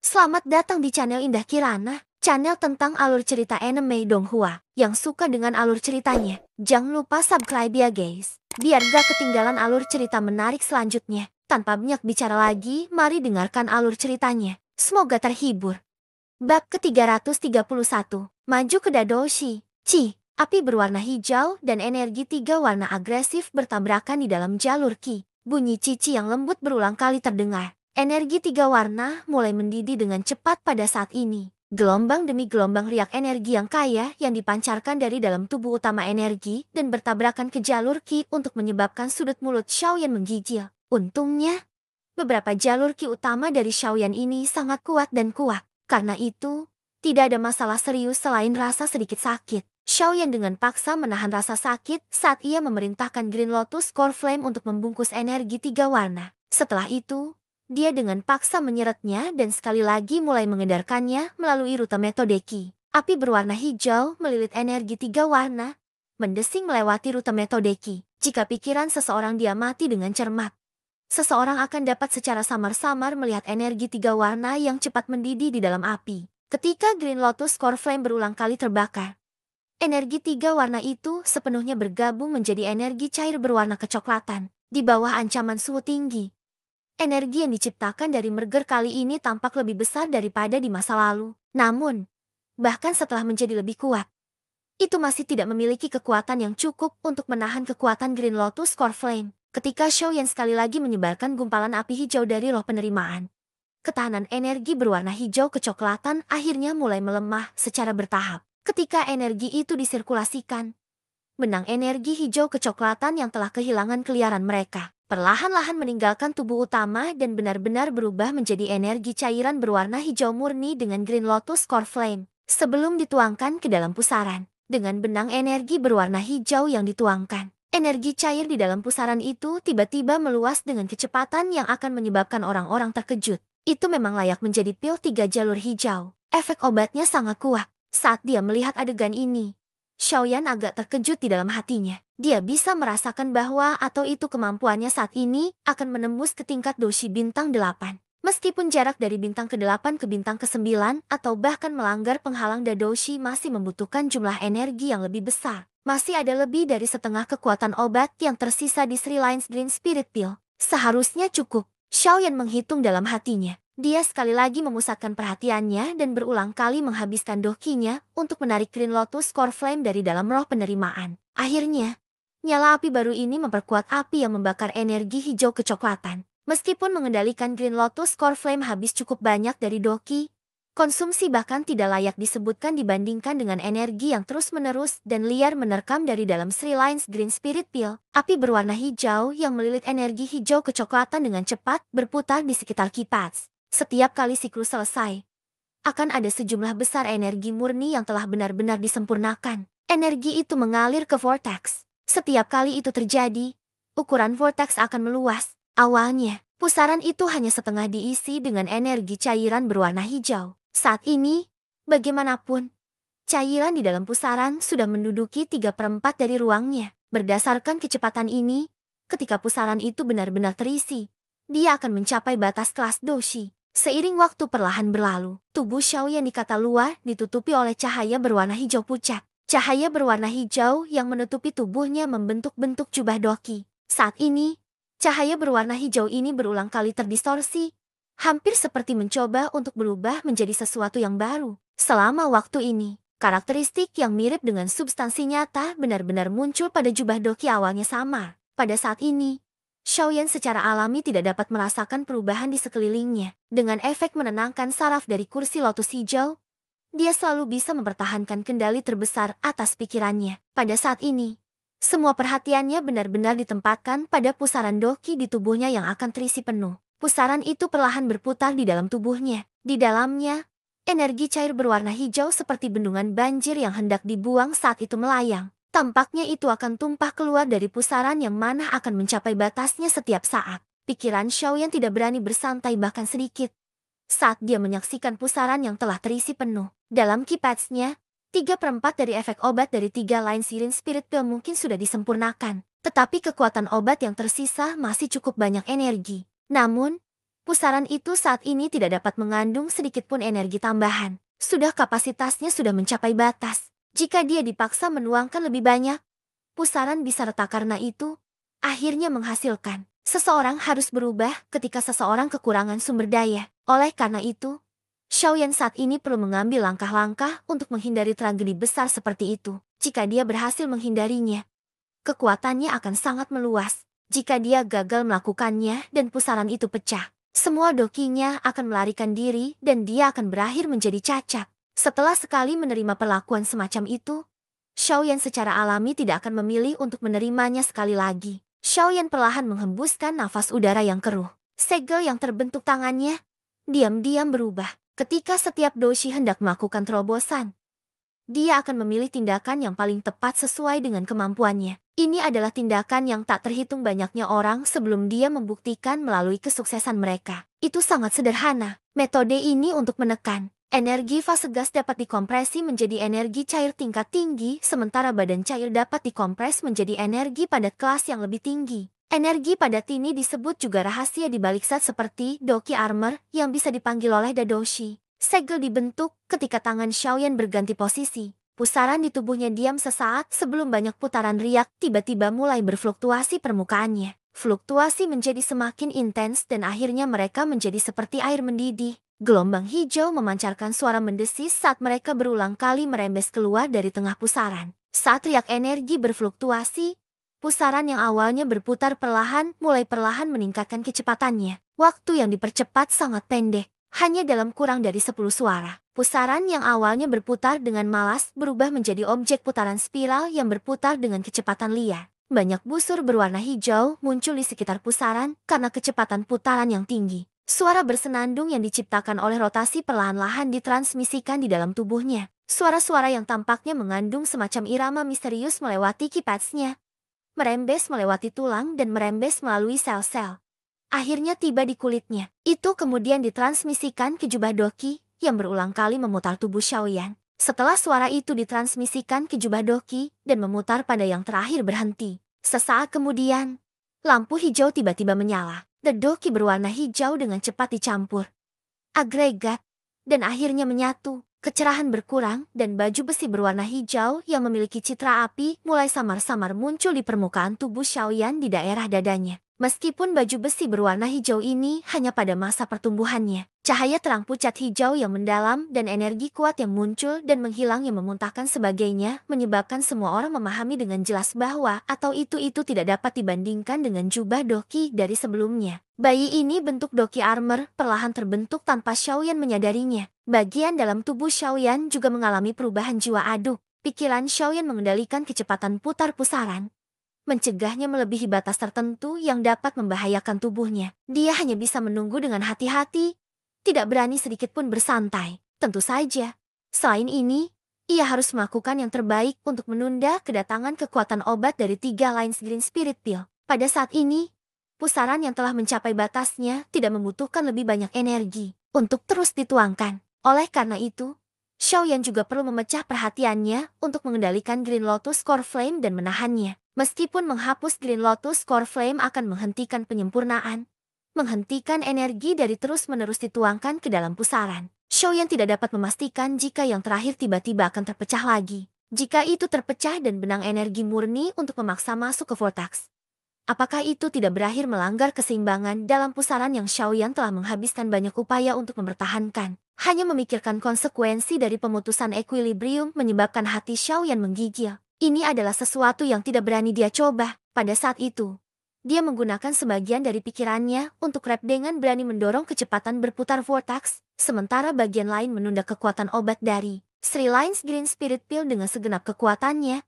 Selamat datang di channel Indah Kirana, channel tentang alur cerita anime Donghua. Yang suka dengan alur ceritanya, jangan lupa subscribe ya guys, biar gak ketinggalan alur cerita menarik selanjutnya. Tanpa banyak bicara lagi, mari dengarkan alur ceritanya. Semoga terhibur. Bab ke-331, Maju ke Dadoshi. Api berwarna hijau dan energi tiga warna agresif bertabrakan di dalam jalur Ki. Bunyi cici yang lembut berulang kali terdengar. Energi tiga warna mulai mendidih dengan cepat pada saat ini. Gelombang demi gelombang riak energi yang kaya yang dipancarkan dari dalam tubuh utama energi dan bertabrakan ke jalur Ki untuk menyebabkan sudut mulut Xiaoyan menggigil. Untungnya, beberapa jalur Ki utama dari Xiaoyan ini sangat kuat dan kuat. Karena itu, tidak ada masalah serius selain rasa sedikit sakit. Xiaoyan dengan paksa menahan rasa sakit saat ia memerintahkan Green Lotus Core Flame untuk membungkus energi tiga warna. Setelah itu, dia dengan paksa menyeretnya dan sekali lagi mulai mengedarkannya melalui rute metode Ki. Api berwarna hijau melilit energi tiga warna, mendesing melewati rute metode Ki. Jika pikiran seseorang diamati dengan cermat, seseorang akan dapat secara samar-samar melihat energi tiga warna yang cepat mendidih di dalam api. Ketika Green Lotus Core Flame berulang kali terbakar, energi tiga warna itu sepenuhnya bergabung menjadi energi cair berwarna kecoklatan. Di bawah ancaman suhu tinggi, energi yang diciptakan dari merger kali ini tampak lebih besar daripada di masa lalu. Namun, bahkan setelah menjadi lebih kuat, itu masih tidak memiliki kekuatan yang cukup untuk menahan kekuatan Green Lotus Core Flame. Ketika Xiaoyan sekali lagi menyebarkan gumpalan api hijau dari roh penerimaan, ketahanan energi berwarna hijau kecoklatan akhirnya mulai melemah secara bertahap. Ketika energi itu disirkulasikan, benang energi hijau kecoklatan yang telah kehilangan keliaran mereka perlahan-lahan meninggalkan tubuh utama dan benar-benar berubah menjadi energi cairan berwarna hijau murni dengan Green Lotus Core Flame. Sebelum dituangkan ke dalam pusaran, dengan benang energi berwarna hijau yang dituangkan, energi cair di dalam pusaran itu tiba-tiba meluas dengan kecepatan yang akan menyebabkan orang-orang terkejut. Itu memang layak menjadi pil tiga jalur hijau. Efek obatnya sangat kuat. Saat dia melihat adegan ini, Xiaoyan agak terkejut di dalam hatinya. Dia bisa merasakan bahwa atau itu kemampuannya saat ini akan menembus ke tingkat doshi bintang 8. Meskipun jarak dari bintang ke-8 ke bintang ke-9 atau bahkan melanggar penghalang dadoshi masih membutuhkan jumlah energi yang lebih besar. Masih ada lebih dari setengah kekuatan obat yang tersisa di Three Lines Green Spirit Pill. Seharusnya cukup. Xiaoyan menghitung dalam hatinya. Dia sekali lagi memusatkan perhatiannya dan berulang kali menghabiskan dokinya untuk menarik Green Lotus Core Flame dari dalam roh penerimaan. Akhirnya, nyala api baru ini memperkuat api yang membakar energi hijau kecoklatan. Meskipun mengendalikan Green Lotus Core Flame habis cukup banyak dari doki, konsumsi bahkan tidak layak disebutkan dibandingkan dengan energi yang terus-menerus dan liar menerkam dari dalam Three Lines Green Spirit Pill. Api berwarna hijau yang melilit energi hijau kecoklatan dengan cepat berputar di sekitar kipas. Setiap kali siklus selesai, akan ada sejumlah besar energi murni yang telah benar-benar disempurnakan. Energi itu mengalir ke vortex. Setiap kali itu terjadi, ukuran vortex akan meluas. Awalnya, pusaran itu hanya setengah diisi dengan energi cairan berwarna hijau. Saat ini, bagaimanapun, cairan di dalam pusaran sudah menduduki 3/4 dari ruangnya. Berdasarkan kecepatan ini, ketika pusaran itu benar-benar terisi, dia akan mencapai batas kelas doshi. Seiring waktu perlahan berlalu, tubuh Xiaoyan di kata luar ditutupi oleh cahaya berwarna hijau pucat. Cahaya berwarna hijau yang menutupi tubuhnya membentuk bentuk jubah doki. Saat ini, cahaya berwarna hijau ini berulang kali terdistorsi, hampir seperti mencoba untuk berubah menjadi sesuatu yang baru. Selama waktu ini, karakteristik yang mirip dengan substansi nyata benar-benar muncul pada jubah doki awalnya samar. Pada saat ini, Xiaoyan secara alami tidak dapat merasakan perubahan di sekelilingnya. Dengan efek menenangkan saraf dari kursi lotus hijau, dia selalu bisa mempertahankan kendali terbesar atas pikirannya. Pada saat ini, semua perhatiannya benar-benar ditempatkan pada pusaran doki di tubuhnya yang akan terisi penuh. Pusaran itu perlahan berputar di dalam tubuhnya. Di dalamnya, energi cair berwarna hijau seperti bendungan banjir yang hendak dibuang saat itu melayang. Tampaknya itu akan tumpah keluar dari pusaran yang mana akan mencapai batasnya setiap saat. Pikiran Xiaoyan tidak berani bersantai bahkan sedikit saat dia menyaksikan pusaran yang telah terisi penuh. Dalam kipatsnya, 3/4 dari efek obat dari 3 line Sirin Spirit Pill mungkin sudah disempurnakan. Tetapi kekuatan obat yang tersisa masih cukup banyak energi. Namun, Pusaran itu saat ini tidak dapat mengandung sedikit pun energi tambahan. Kapasitasnya sudah mencapai batas. Jika dia dipaksa menuangkan lebih banyak, pusaran bisa retak karena itu. Akhirnya menghasilkan. Seseorang harus berubah ketika seseorang kekurangan sumber daya. Oleh karena itu, Xiaoyan saat ini perlu mengambil langkah-langkah untuk menghindari tragedi besar seperti itu. Jika dia berhasil menghindarinya, kekuatannya akan sangat meluas. Jika dia gagal melakukannya dan pusaran itu pecah, semua dokinya akan melarikan diri dan dia akan berakhir menjadi cacat. Setelah sekali menerima perlakuan semacam itu, Xiaoyan secara alami tidak akan memilih untuk menerimanya sekali lagi. Xiaoyan perlahan menghembuskan nafas udara yang keruh. Segel yang terbentuk tangannya diam-diam berubah. Ketika setiap doshi hendak melakukan terobosan, dia akan memilih tindakan yang paling tepat sesuai dengan kemampuannya. Ini adalah tindakan yang tak terhitung banyaknya orang sebelum dia membuktikan melalui kesuksesan mereka. Itu sangat sederhana. Metode ini untuk menekan. Energi fase gas dapat dikompresi menjadi energi cair tingkat tinggi, sementara badan cair dapat dikompres menjadi energi padat kelas yang lebih tinggi. Energi padat ini disebut juga rahasia di balik zat seperti Doki Armor yang bisa dipanggil oleh Dadoshi. Segel dibentuk ketika tangan Xiaoyan berganti posisi. Pusaran di tubuhnya diam sesaat sebelum banyak putaran riak tiba-tiba mulai berfluktuasi permukaannya. Fluktuasi menjadi semakin intens dan akhirnya mereka menjadi seperti air mendidih. Gelombang hijau memancarkan suara mendesis saat mereka berulang kali merembes keluar dari tengah pusaran. Saat riak energi berfluktuasi, pusaran yang awalnya berputar perlahan mulai perlahan meningkatkan kecepatannya. Waktu yang dipercepat sangat pendek. Hanya dalam kurang dari 10 suara, pusaran yang awalnya berputar dengan malas berubah menjadi objek putaran spiral yang berputar dengan kecepatan liar. Banyak busur berwarna hijau muncul di sekitar pusaran karena kecepatan putaran yang tinggi. Suara bersenandung yang diciptakan oleh rotasi perlahan-lahan ditransmisikan di dalam tubuhnya. Suara-suara yang tampaknya mengandung semacam irama misterius melewati kipatsnya, merembes melewati tulang dan merembes melalui sel-sel. Akhirnya tiba di kulitnya. Itu kemudian ditransmisikan ke jubah Doki yang berulang kali memutar tubuh Xiaoyan. Setelah suara itu ditransmisikan ke jubah Doki dan memutar pada yang terakhir berhenti. Sesaat kemudian, lampu hijau tiba-tiba menyala. The Doki berwarna hijau dengan cepat dicampur agregat dan akhirnya menyatu. Kecerahan berkurang dan baju besi berwarna hijau yang memiliki citra api mulai samar-samar muncul di permukaan tubuh Xiaoyan di daerah dadanya. Meskipun baju besi berwarna hijau ini hanya pada masa pertumbuhannya, cahaya terang pucat hijau yang mendalam dan energi kuat yang muncul dan menghilang yang memuntahkan sebagainya menyebabkan semua orang memahami dengan jelas bahwa atau itu tidak dapat dibandingkan dengan jubah Doki dari sebelumnya. Bayi ini bentuk Doki Armor perlahan terbentuk tanpa Xiaoyan menyadarinya. Bagian dalam tubuh Xiaoyan juga mengalami perubahan jiwa aduk. Pikiran Xiaoyan mengendalikan kecepatan putar pusaran, mencegahnya melebihi batas tertentu yang dapat membahayakan tubuhnya. Dia hanya bisa menunggu dengan hati-hati, tidak berani sedikit pun bersantai. Tentu saja, selain ini, ia harus melakukan yang terbaik untuk menunda kedatangan kekuatan obat dari 3 Lines Green Spirit Pill. Pada saat ini, pusaran yang telah mencapai batasnya tidak membutuhkan lebih banyak energi untuk terus dituangkan. Oleh karena itu, Xiaoyan juga perlu memecah perhatiannya untuk mengendalikan Green Lotus Core Flame dan menahannya. Meskipun menghapus Green Lotus Core Flame akan menghentikan penyempurnaan, menghentikan energi dari terus-menerus dituangkan ke dalam pusaran, Xiaoyan tidak dapat memastikan jika yang terakhir tiba-tiba akan terpecah lagi. Jika itu terpecah dan benang energi murni untuk memaksa masuk ke vortex, apakah itu tidak berakhir melanggar keseimbangan dalam pusaran yang Xiaoyan telah menghabiskan banyak upaya untuk mempertahankan? Hanya memikirkan konsekuensi dari pemutusan equilibrium menyebabkan hati Xiaoyan menggigil. Ini adalah sesuatu yang tidak berani dia coba. Pada saat itu, dia menggunakan sebagian dari pikirannya untuk rap dengan berani mendorong kecepatan berputar vortex, sementara bagian lain menunda kekuatan obat dari Three Lines Green Spirit Pill dengan segenap kekuatannya,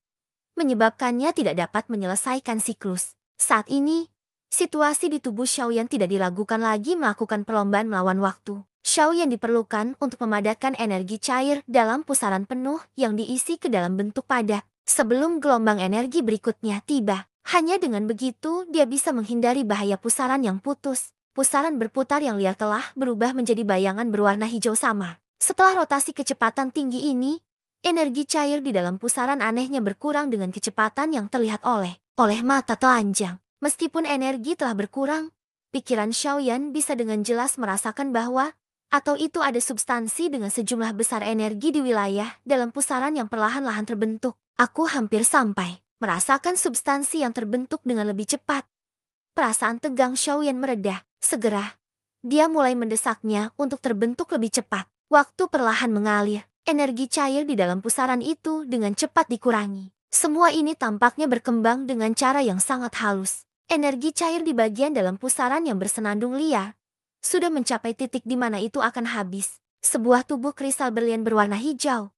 menyebabkannya tidak dapat menyelesaikan siklus. Saat ini, situasi di tubuh Xiaoyan tidak diragukan lagi melakukan perlombaan melawan waktu. Xiaoyan diperlukan untuk memadatkan energi cair dalam pusaran penuh yang diisi ke dalam bentuk padat. Sebelum gelombang energi berikutnya tiba, hanya dengan begitu dia bisa menghindari bahaya pusaran yang putus. Pusaran berputar yang liar telah berubah menjadi bayangan berwarna hijau samar. Setelah rotasi kecepatan tinggi ini, energi cair di dalam pusaran anehnya berkurang dengan kecepatan yang terlihat oleh mata telanjang. Meskipun energi telah berkurang, Pikiran Xiaoyan bisa dengan jelas merasakan bahwa atau itu ada substansi dengan sejumlah besar energi di wilayah dalam pusaran yang perlahan-lahan terbentuk. Aku hampir sampai merasakan substansi yang terbentuk dengan lebih cepat. Perasaan tegang Xiaoyan mereda. Segera, dia mulai mendesaknya untuk terbentuk lebih cepat. Waktu perlahan mengalir. Energi cair di dalam pusaran itu dengan cepat dikurangi. Semua ini tampaknya berkembang dengan cara yang sangat halus. Energi cair di bagian dalam pusaran yang bersenandung liar sudah mencapai titik di mana itu akan habis. Sebuah tubuh kristal berlian berwarna hijau,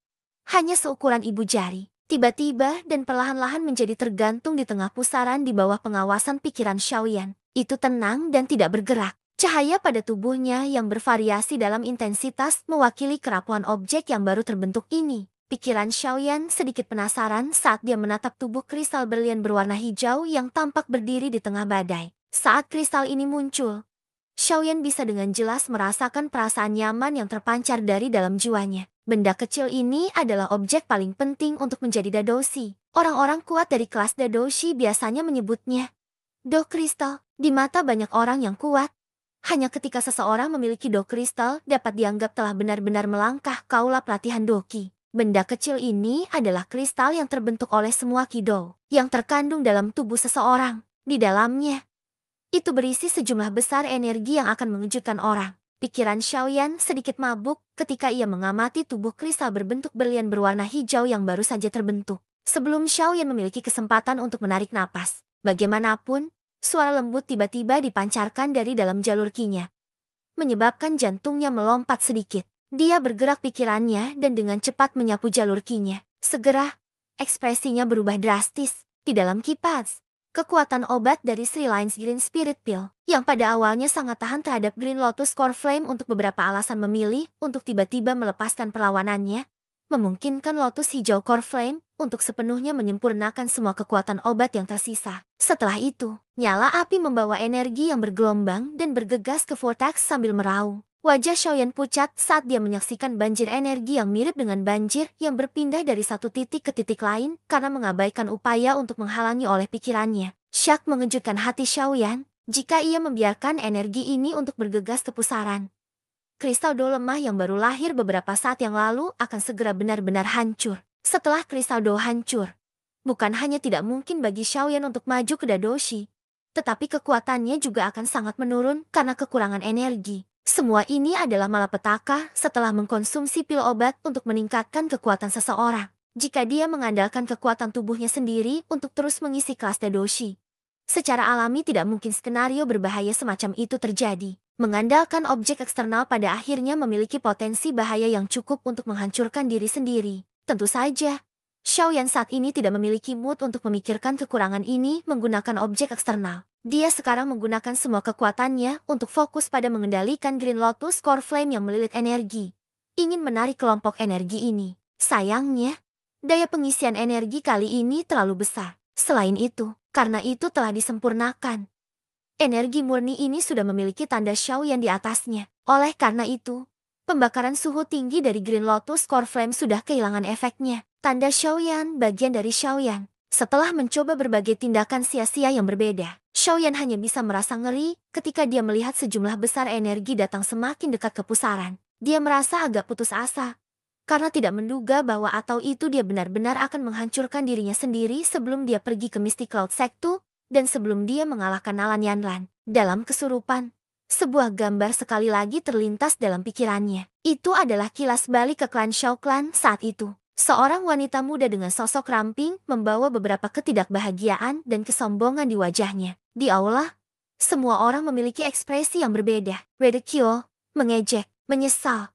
hanya seukuran ibu jari, tiba-tiba dan perlahan-lahan menjadi tergantung di tengah pusaran di bawah pengawasan pikiran Xiaoyan. Itu tenang dan tidak bergerak. Cahaya pada tubuhnya yang bervariasi dalam intensitas mewakili kerapuhan objek yang baru terbentuk ini. Pikiran Xiaoyan sedikit penasaran saat dia menatap tubuh kristal berlian berwarna hijau yang tampak berdiri di tengah badai. Saat kristal ini muncul, Xiaoyan bisa dengan jelas merasakan perasaan nyaman yang terpancar dari dalam jiwanya. Benda kecil ini adalah objek paling penting untuk menjadi Dadoshi. Orang-orang kuat dari kelas Dadoshi biasanya menyebutnya Do Kristal. Di mata banyak orang yang kuat, hanya ketika seseorang memiliki Do Kristal dapat dianggap telah benar-benar melangkah kaula pelatihan Doki. Benda kecil ini adalah kristal yang terbentuk oleh semua Kido yang terkandung dalam tubuh seseorang. Di dalamnya, itu berisi sejumlah besar energi yang akan mengejutkan orang. Pikiran Xiaoyan sedikit mabuk ketika ia mengamati tubuh kristal berbentuk berlian berwarna hijau yang baru saja terbentuk. Sebelum Xiaoyan memiliki kesempatan untuk menarik napas, bagaimanapun, suara lembut tiba-tiba dipancarkan dari dalam jalur kinya, menyebabkan jantungnya melompat sedikit. Dia bergerak pikirannya dan dengan cepat menyapu jalur kinya. Segera, ekspresinya berubah drastis. Di dalam kipas, kekuatan obat dari Sri Lines Green Spirit Pill, yang pada awalnya sangat tahan terhadap Green Lotus Core Flame untuk beberapa alasan memilih untuk tiba-tiba melepaskan perlawanannya, memungkinkan Lotus Hijau Core Flame untuk sepenuhnya menyempurnakan semua kekuatan obat yang tersisa. Setelah itu, nyala api membawa energi yang bergelombang dan bergegas ke Vortex sambil meraung. Wajah Xiaoyan pucat saat dia menyaksikan banjir energi yang mirip dengan banjir yang berpindah dari satu titik ke titik lain karena mengabaikan upaya untuk menghalangi oleh pikirannya. Syak mengejutkan hati Xiaoyan jika ia membiarkan energi ini untuk bergegas ke pusaran. Kristal Do lemah yang baru lahir beberapa saat yang lalu akan segera benar-benar hancur. Setelah kristal Do hancur, bukan hanya tidak mungkin bagi Xiaoyan untuk maju ke Dadoshi, tetapi kekuatannya juga akan sangat menurun karena kekurangan energi. Semua ini adalah malapetaka setelah mengkonsumsi pil obat untuk meningkatkan kekuatan seseorang. Jika dia mengandalkan kekuatan tubuhnya sendiri untuk terus mengisi kelas Dadoshi, secara alami tidak mungkin skenario berbahaya semacam itu terjadi. Mengandalkan objek eksternal pada akhirnya memiliki potensi bahaya yang cukup untuk menghancurkan diri sendiri. Tentu saja, Xiaoyan saat ini tidak memiliki mood untuk memikirkan kekurangan ini menggunakan objek eksternal. Dia sekarang menggunakan semua kekuatannya untuk fokus pada mengendalikan Green Lotus Core Flame yang melilit energi. Ingin menarik kelompok energi ini. Sayangnya, daya pengisian energi kali ini terlalu besar. Selain itu, karena itu telah disempurnakan, energi murni ini sudah memiliki tanda Xiaoyan di atasnya. Oleh karena itu, pembakaran suhu tinggi dari Green Lotus Core Flame sudah kehilangan efeknya. Tanda Xiaoyan bagian dari Xiaoyan. Setelah mencoba berbagai tindakan sia-sia yang berbeda, Xiaoyan hanya bisa merasa ngeri ketika dia melihat sejumlah besar energi datang semakin dekat ke pusaran. Dia merasa agak putus asa, karena tidak menduga bahwa atau itu dia benar-benar akan menghancurkan dirinya sendiri sebelum dia pergi ke Misty Cloud Sectu, dan sebelum dia mengalahkan Nalan Yanlan. Dalam kesurupan, sebuah gambar sekali lagi terlintas dalam pikirannya. Itu adalah kilas balik ke klan Shao Clan saat itu. Seorang wanita muda dengan sosok ramping membawa beberapa ketidakbahagiaan dan kesombongan di wajahnya. Di aula, semua orang memiliki ekspresi yang berbeda. Ridicule, mengejek, menyesal,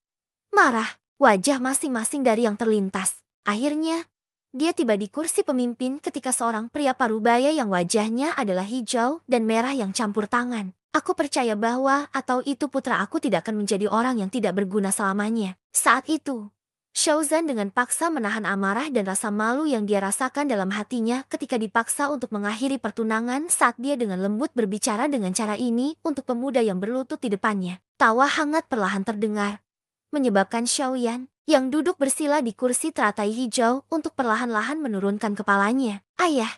marah. Wajah masing-masing dari yang terlintas. Akhirnya, dia tiba di kursi pemimpin ketika seorang pria parubaya yang wajahnya adalah hijau dan merah yang campur tangan. Aku percaya bahwa atau itu putra aku tidak akan menjadi orang yang tidak berguna selamanya. Saat itu, Xiaozan dengan paksa menahan amarah dan rasa malu yang dia rasakan dalam hatinya ketika dipaksa untuk mengakhiri pertunangan saat dia dengan lembut berbicara dengan cara ini untuk pemuda yang berlutut di depannya. Tawa hangat perlahan terdengar, menyebabkan Xiaoyan yang duduk bersila di kursi teratai hijau untuk perlahan-lahan menurunkan kepalanya. Ayah,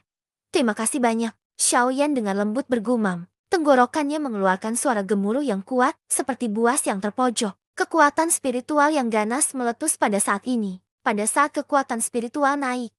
terima kasih banyak. Xiaoyan dengan lembut bergumam. Tenggorokannya mengeluarkan suara gemuruh yang kuat, seperti buas yang terpojok. Kekuatan spiritual yang ganas meletus pada saat ini. Pada saat kekuatan spiritual naik,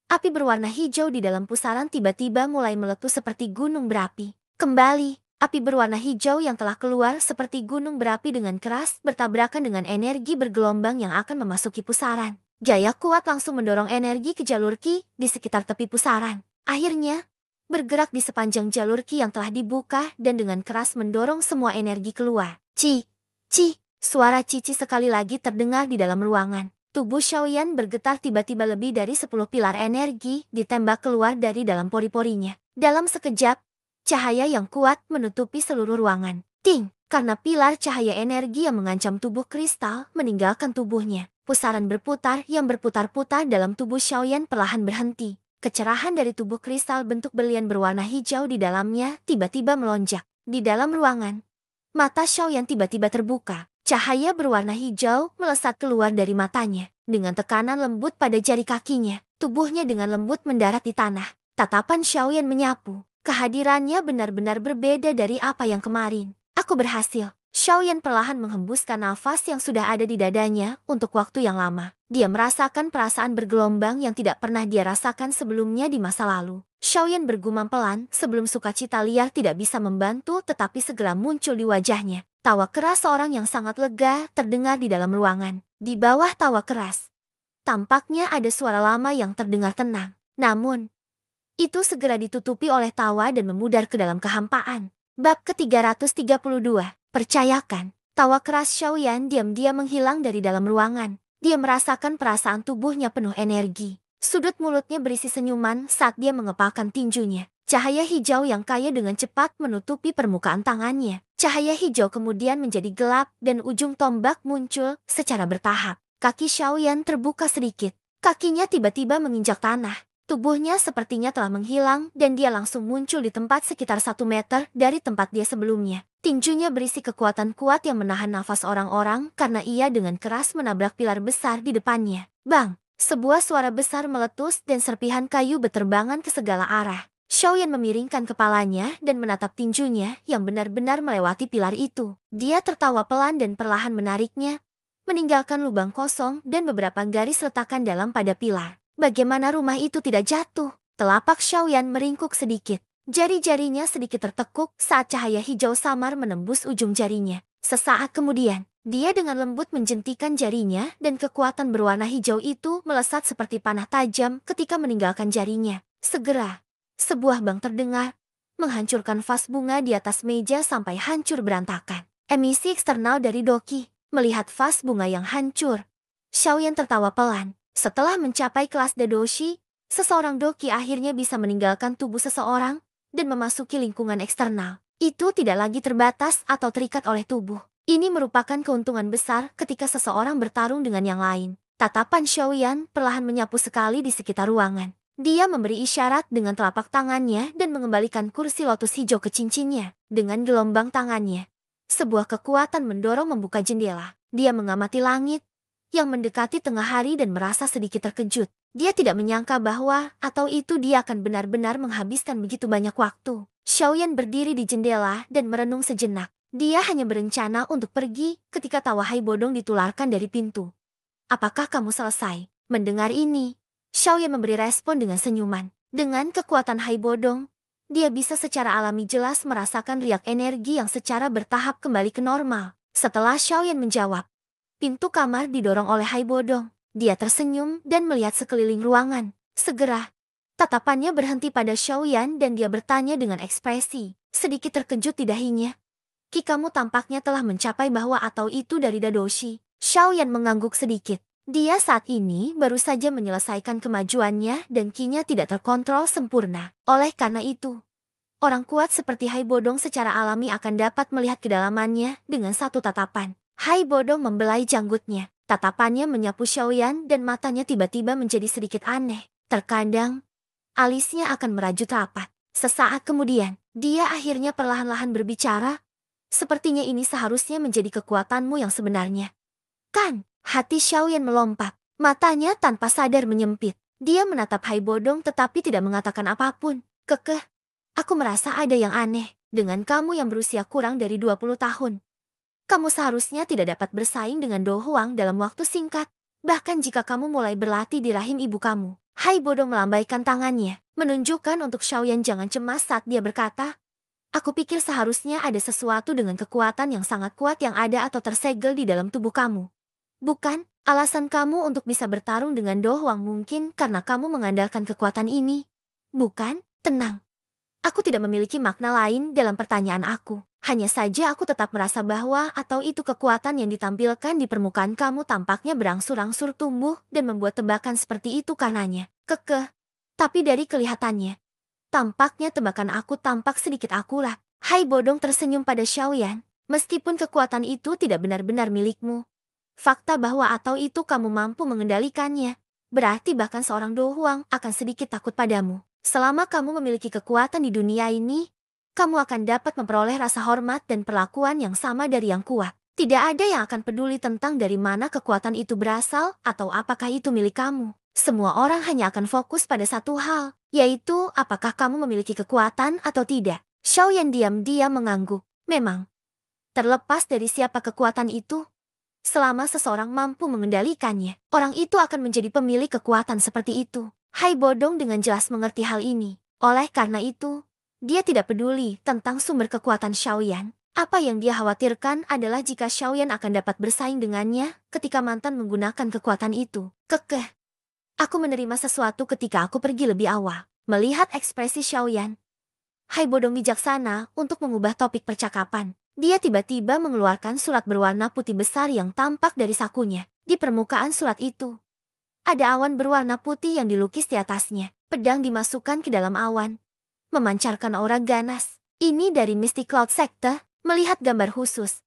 api berwarna hijau di dalam pusaran tiba-tiba mulai meletus seperti gunung berapi. Kembali, api berwarna hijau yang telah keluar seperti gunung berapi dengan keras bertabrakan dengan energi bergelombang yang akan memasuki pusaran. Gaya kuat langsung mendorong energi ke jalur Qi di sekitar tepi pusaran. Akhirnya, bergerak di sepanjang jalur Qi yang telah dibuka dan dengan keras mendorong semua energi keluar. Ci, ci, suara cici sekali lagi terdengar di dalam ruangan. Tubuh Xiaoyan bergetar tiba-tiba lebih dari 10 pilar energi ditembak keluar dari dalam pori-porinya. Dalam sekejap, cahaya yang kuat menutupi seluruh ruangan. Ting, karena pilar cahaya energi yang mengancam tubuh kristal meninggalkan tubuhnya. Pusaran berputar yang berputar-putar dalam tubuh Xiaoyan perlahan berhenti. Kecerahan dari tubuh kristal bentuk berlian berwarna hijau di dalamnya tiba-tiba melonjak. Di dalam ruangan, mata Xiaoyan tiba-tiba terbuka. Cahaya berwarna hijau melesat keluar dari matanya. Dengan tekanan lembut pada jari kakinya, tubuhnya dengan lembut mendarat di tanah. Tatapan Xiaoyan menyapu. Kehadirannya benar-benar berbeda dari apa yang kemarin. Aku berhasil. Xiaoyan perlahan menghembuskan nafas yang sudah ada di dadanya untuk waktu yang lama. Dia merasakan perasaan bergelombang yang tidak pernah dia rasakan sebelumnya di masa lalu. Xiaoyan bergumam pelan sebelum sukacita liar tidak bisa membantu tetapi segera muncul di wajahnya. Tawa keras seorang yang sangat lega terdengar di dalam ruangan. Di bawah tawa keras, tampaknya ada suara lama yang terdengar tenang. Namun, itu segera ditutupi oleh tawa dan memudar ke dalam kehampaan. Bab ke-332. Percayakan. Tawa keras Xiaoyan diam-diam menghilang dari dalam ruangan. Dia merasakan perasaan tubuhnya penuh energi. Sudut mulutnya berisi senyuman saat dia mengepalkan tinjunya. Cahaya hijau yang kaya dengan cepat menutupi permukaan tangannya. Cahaya hijau kemudian menjadi gelap dan ujung tombak muncul secara bertahap. Kaki Xiaoyan terbuka sedikit. Kakinya tiba-tiba menginjak tanah. Tubuhnya sepertinya telah menghilang dan dia langsung muncul di tempat sekitar 1 meter dari tempat dia sebelumnya. Tinjunya berisi kekuatan kuat yang menahan nafas orang-orang karena ia dengan keras menabrak pilar besar di depannya. Bang! Sebuah suara besar meletus dan serpihan kayu berterbangan ke segala arah. Xiaoyan memiringkan kepalanya dan menatap tinjunya yang benar-benar melewati pilar itu. Dia tertawa pelan dan perlahan menariknya, meninggalkan lubang kosong dan beberapa garis retakan dalam pada pilar. Bagaimana rumah itu tidak jatuh? Telapak Xiaoyan meringkuk sedikit. Jari-jarinya sedikit tertekuk saat cahaya hijau samar menembus ujung jarinya. Sesaat kemudian, dia dengan lembut menjentikan jarinya dan kekuatan berwarna hijau itu melesat seperti panah tajam ketika meninggalkan jarinya. Segera, sebuah bang terdengar, menghancurkan vas bunga di atas meja sampai hancur berantakan. Emisi eksternal dari Doki. Melihat vas bunga yang hancur, Xiaoyan tertawa pelan. Setelah mencapai kelas Dadoshi, seseorang Doki akhirnya bisa meninggalkan tubuh seseorang dan memasuki lingkungan eksternal. Itu tidak lagi terbatas atau terikat oleh tubuh. Ini merupakan keuntungan besar ketika seseorang bertarung dengan yang lain. Tatapan Xiaoyan perlahan menyapu sekali di sekitar ruangan. Dia memberi isyarat dengan telapak tangannya dan mengembalikan kursi lotus hijau ke cincinnya. Dengan gelombang tangannya, sebuah kekuatan mendorong membuka jendela. Dia mengamati langit yang mendekati tengah hari dan merasa sedikit terkejut. Dia tidak menyangka bahwa atau itu dia akan benar-benar menghabiskan begitu banyak waktu. Xiaoyan berdiri di jendela dan merenung sejenak. Dia hanya berencana untuk pergi ketika tawa Hai Bodong ditularkan dari pintu. Apakah kamu selesai? Mendengar ini, Xiaoyan memberi respon dengan senyuman. Dengan kekuatan Hai Bodong, dia bisa secara alami jelas merasakan riak energi yang secara bertahap kembali ke normal. Setelah Xiaoyan menjawab, pintu kamar didorong oleh Hai Bodong. Dia tersenyum dan melihat sekeliling ruangan. Segera, tatapannya berhenti pada Xiaoyan dan dia bertanya dengan ekspresi sedikit terkejut di dahinya. Ki, kamu tampaknya telah mencapai bahwa atau itu dari Dadoshi. Xiaoyan mengangguk sedikit. Dia saat ini baru saja menyelesaikan kemajuannya dan kinya tidak terkontrol sempurna. Oleh karena itu, orang kuat seperti Hai Bodong secara alami akan dapat melihat kedalamannya dengan satu tatapan. Hai Bodong membelai janggutnya. Tatapannya menyapu Xiaoyan dan matanya tiba-tiba menjadi sedikit aneh. Terkadang, alisnya akan merajut rapat. Sesaat kemudian, dia akhirnya perlahan-lahan berbicara. Sepertinya ini seharusnya menjadi kekuatanmu yang sebenarnya. Kan? Hati Xiaoyan melompat. Matanya tanpa sadar menyempit. Dia menatap Hai Bodong tetapi tidak mengatakan apapun. Kekeh, aku merasa ada yang aneh. Dengan kamu yang berusia kurang dari 20 tahun, kamu seharusnya tidak dapat bersaing dengan Do Huang dalam waktu singkat. Bahkan jika kamu mulai berlatih di rahim ibu kamu. Hai Bodo melambaikan tangannya, menunjukkan untuk Xiaoyan jangan cemas saat dia berkata, aku pikir seharusnya ada sesuatu dengan kekuatan yang sangat kuat yang ada atau tersegel di dalam tubuh kamu. Bukan, alasan kamu untuk bisa bertarung dengan Do Huang mungkin karena kamu mengandalkan kekuatan ini. Bukan, tenang. Aku tidak memiliki makna lain dalam pertanyaan aku. Hanya saja aku tetap merasa bahwa atau itu kekuatan yang ditampilkan di permukaan kamu tampaknya berangsur-angsur tumbuh dan membuat tebakan seperti itu karenanya. Kekeh. Tapi dari kelihatannya, tampaknya tebakan aku tampak sedikit akurat. Hai Bodong tersenyum pada Xiaoyan. Meskipun kekuatan itu tidak benar-benar milikmu, fakta bahwa atau itu kamu mampu mengendalikannya, berarti bahkan seorang Do Huang akan sedikit takut padamu. Selama kamu memiliki kekuatan di dunia ini, kamu akan dapat memperoleh rasa hormat dan perlakuan yang sama dari yang kuat. Tidak ada yang akan peduli tentang dari mana kekuatan itu berasal atau apakah itu milik kamu. Semua orang hanya akan fokus pada satu hal, yaitu apakah kamu memiliki kekuatan atau tidak. Xiaoyan diam-diam mengangguk. Memang, terlepas dari siapa kekuatan itu, selama seseorang mampu mengendalikannya, orang itu akan menjadi pemilik kekuatan seperti itu. Hai Bodong dengan jelas mengerti hal ini. Oleh karena itu, dia tidak peduli tentang sumber kekuatan Xiaoyan. Apa yang dia khawatirkan adalah jika Xiaoyan akan dapat bersaing dengannya ketika mantan menggunakan kekuatan itu. Kekeh. Aku menerima sesuatu ketika aku pergi lebih awal. Melihat ekspresi Xiaoyan, Hai Bodong bijaksana untuk mengubah topik percakapan. Dia tiba-tiba mengeluarkan surat berwarna putih besar yang tampak dari sakunya. Di permukaan surat itu, ada awan berwarna putih yang dilukis di atasnya. Pedang dimasukkan ke dalam awan, memancarkan aura ganas. Ini dari Mystic Cloud Sector. Melihat gambar khusus,